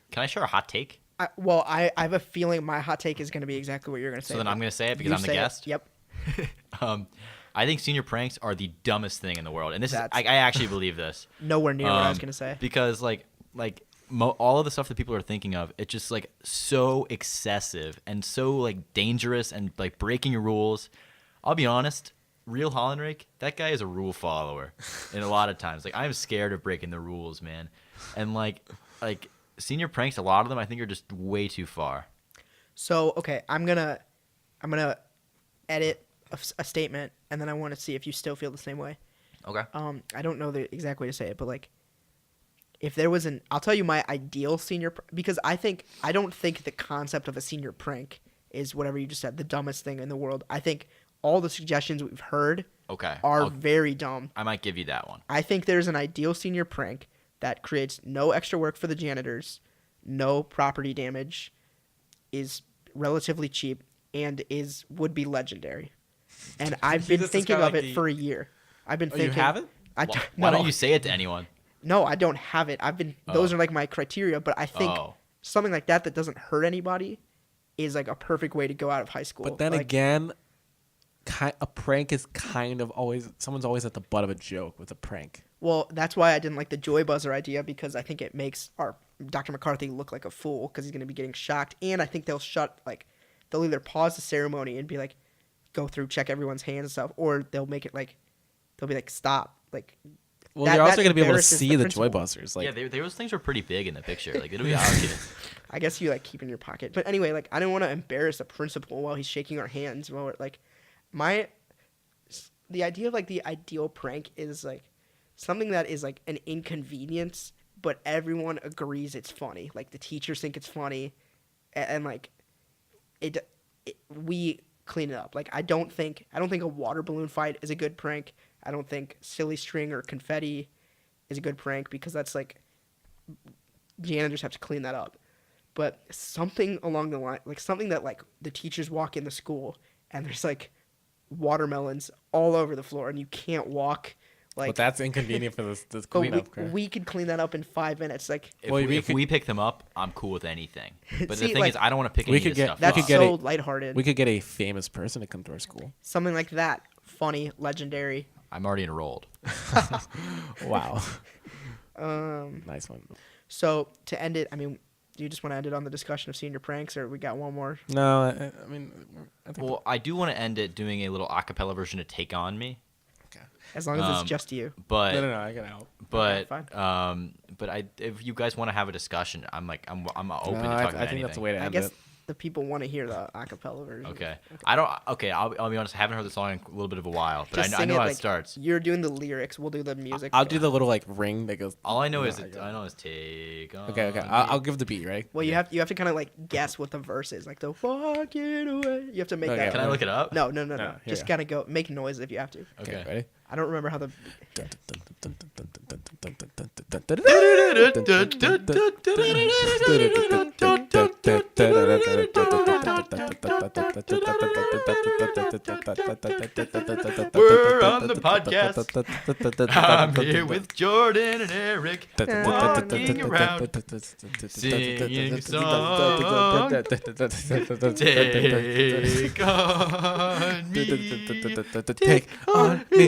[SPEAKER 2] Can I share a hot take?
[SPEAKER 1] I have a feeling my hot take is going to be exactly what you're going to say.
[SPEAKER 2] So then I'm going to say it because I'm the guest?
[SPEAKER 1] Yep.
[SPEAKER 2] I think senior pranks are the dumbest thing in the world. And this I actually believe this.
[SPEAKER 1] Nowhere near what I was going to say.
[SPEAKER 2] Because all of the stuff that people are thinking of, it's just like so excessive and so like dangerous and like breaking rules. I'll be honest. Real Holland Rake, that guy is a rule follower. And a lot of times, like, I'm scared of breaking the rules, man. And like senior pranks, a lot of them I think are just way too far.
[SPEAKER 1] So okay, I'm gonna edit a statement, and then I want to see if you still feel the same way.
[SPEAKER 2] Okay.
[SPEAKER 1] I don't know the exact way to say it, but like, if there was I'll tell you my ideal senior because I don't think the concept of a senior prank is whatever you just said, the dumbest thing in the world. I think all the suggestions we've heard are very dumb.
[SPEAKER 2] I might give you that one.
[SPEAKER 1] I think there's an ideal senior prank that creates no extra work for the janitors, no property damage, is relatively cheap, and would be legendary. And I've been thinking of it for a year. I've been thinking.
[SPEAKER 3] You haven't?
[SPEAKER 2] Why don't you say it to anyone?
[SPEAKER 1] No, I don't have it. Those are like my criteria, but I think something like that doesn't hurt anybody is like a perfect way to go out of high school.
[SPEAKER 3] But then again, a prank is kind of always someone's always at the butt of a joke with a prank.
[SPEAKER 1] Well, that's why I didn't like the joy buzzer idea, because I think it makes our Dr. McCarthy look like a fool because he's going to be getting shocked, and I think they'll either pause the ceremony and be like, go through, check everyone's hands and stuff, or they'll make it like they'll be like, stop, like.
[SPEAKER 3] Well, you're also going to be able to see the joy buzzers. Like,
[SPEAKER 2] yeah, those things were pretty big in the picture. Like, it'll be obvious.
[SPEAKER 1] I guess you like keep in your pocket, but anyway, like I don't want to embarrass the principal while he's shaking our hands. While we're, like, the idea of like the ideal prank is like something that is like an inconvenience, but everyone agrees it's funny. Like the teachers think it's funny, and like we clean it up. Like I don't think a water balloon fight is a good prank. I don't think silly string or confetti is a good prank because that's like janitors have to clean that up. But something along the line, like something that like the teachers walk in the school and there's like watermelons all over the floor and you can't walk. Like,
[SPEAKER 3] but that's inconvenient for this cleanup.
[SPEAKER 1] We could clean that up in 5 minutes. Like
[SPEAKER 2] if we pick them up, I'm cool with anything. But the thing is, I don't want to pick any of this stuff
[SPEAKER 1] that's
[SPEAKER 2] up.
[SPEAKER 1] Lighthearted.
[SPEAKER 3] We could get a famous person to come to our school.
[SPEAKER 1] Something like that. Funny, legendary.
[SPEAKER 2] I'm already enrolled.
[SPEAKER 3] Wow. Nice one.
[SPEAKER 1] So to end it, I mean, do you just want to end it on the discussion of senior pranks, or we got one more?
[SPEAKER 3] No, I mean, I think.
[SPEAKER 2] Well, I do want to end it doing a little acapella version of "Take on Me,"
[SPEAKER 3] Okay.
[SPEAKER 1] As long as it's just you.
[SPEAKER 2] but
[SPEAKER 3] No, I can help.
[SPEAKER 2] but
[SPEAKER 1] fine.
[SPEAKER 2] but if you guys want to have a discussion, I'm open to talking
[SPEAKER 3] I
[SPEAKER 2] about
[SPEAKER 3] think
[SPEAKER 2] anything.
[SPEAKER 3] that's the way to
[SPEAKER 1] I
[SPEAKER 3] end
[SPEAKER 1] guess
[SPEAKER 3] it.
[SPEAKER 1] the people want to hear the acapella version.
[SPEAKER 2] Okay. I'll be honest. I haven't heard the song in a little bit of a while, but
[SPEAKER 1] Just
[SPEAKER 2] I
[SPEAKER 1] sing
[SPEAKER 2] know how
[SPEAKER 1] like,
[SPEAKER 2] it starts.
[SPEAKER 1] You're doing the lyrics. We'll do the music.
[SPEAKER 3] I'll do the little like ring that goes.
[SPEAKER 2] All I know
[SPEAKER 3] No,
[SPEAKER 2] is
[SPEAKER 3] I got it.
[SPEAKER 2] take on.
[SPEAKER 3] Okay.
[SPEAKER 2] Me.
[SPEAKER 3] I'll give the beat, right?
[SPEAKER 1] Well, you have to kind of like guess what the verse is, like the walking away. You have to make
[SPEAKER 3] Okay,
[SPEAKER 1] that.
[SPEAKER 2] Can I look it up?
[SPEAKER 1] No.
[SPEAKER 3] here
[SPEAKER 1] Just
[SPEAKER 3] you
[SPEAKER 1] kind of go make noise if you have to.
[SPEAKER 2] Okay.
[SPEAKER 3] Ready?
[SPEAKER 1] I don't remember how the.
[SPEAKER 2] We're on the podcast. I'm here with Jordan and Eric, walking around, singing a song. Take on me.
[SPEAKER 3] Take on me.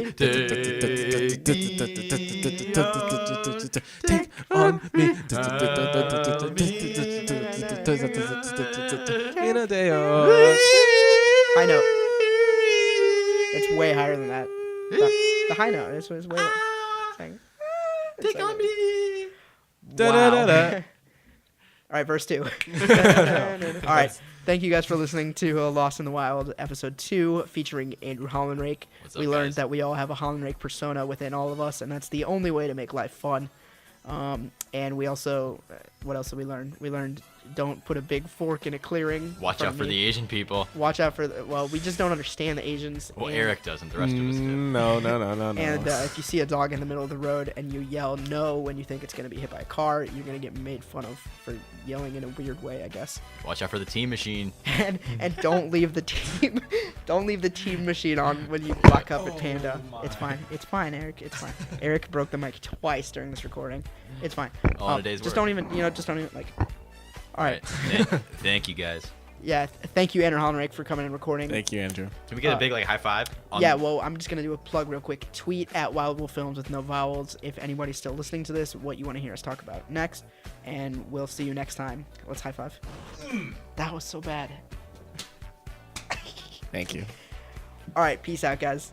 [SPEAKER 3] Take on me. In a day of
[SPEAKER 1] High note. It's way higher than that. The high note is way. Saying.
[SPEAKER 2] Take on me.
[SPEAKER 3] Da-da-da-da.
[SPEAKER 1] All right, verse 2. All right. Thank you guys for listening to Lost in the Wild, episode 2, featuring Andrew Hollenrake.
[SPEAKER 2] What's up,
[SPEAKER 1] We learned
[SPEAKER 2] guys?
[SPEAKER 1] that we all have a Hollenrake persona within all of us, and that's the only way to make life fun. And we also, what else did we learn? We learned don't put a big fork in a clearing.
[SPEAKER 2] Watch
[SPEAKER 1] in
[SPEAKER 2] out
[SPEAKER 1] front
[SPEAKER 2] for
[SPEAKER 1] of
[SPEAKER 2] the
[SPEAKER 1] me.
[SPEAKER 2] Asian people.
[SPEAKER 1] Watch out for well, we just don't understand the Asians.
[SPEAKER 2] Well,
[SPEAKER 1] and-
[SPEAKER 2] Eric doesn't. The rest of us do.
[SPEAKER 3] No.
[SPEAKER 1] And if you see a dog in the middle of the road and you yell no when you think it's going to be hit by a car, you're going to get made fun of for yelling in a weird way, I guess.
[SPEAKER 2] Watch out for the team machine.
[SPEAKER 1] And don't leave the team don't leave the team machine on when you walk up at Panda. It's fine, Eric. It's fine. Eric broke the mic twice during this recording. It's fine.
[SPEAKER 2] All in a day's
[SPEAKER 1] just
[SPEAKER 2] work.
[SPEAKER 1] don't even like. All right.
[SPEAKER 2] Thank you guys.
[SPEAKER 1] Yeah. Thank you, Andrew Hollenrake, for coming and recording.
[SPEAKER 3] Thank you, Andrew.
[SPEAKER 2] Can we get a big high five?
[SPEAKER 1] Yeah, well, I'm just going to do a plug real quick. Tweet at Wild Wolf Films with no vowels if anybody's still listening to this, what you want to hear us talk about next. And we'll see you next time. Let's high five. That was so bad.
[SPEAKER 3] Thank you.
[SPEAKER 1] All right, peace out, guys.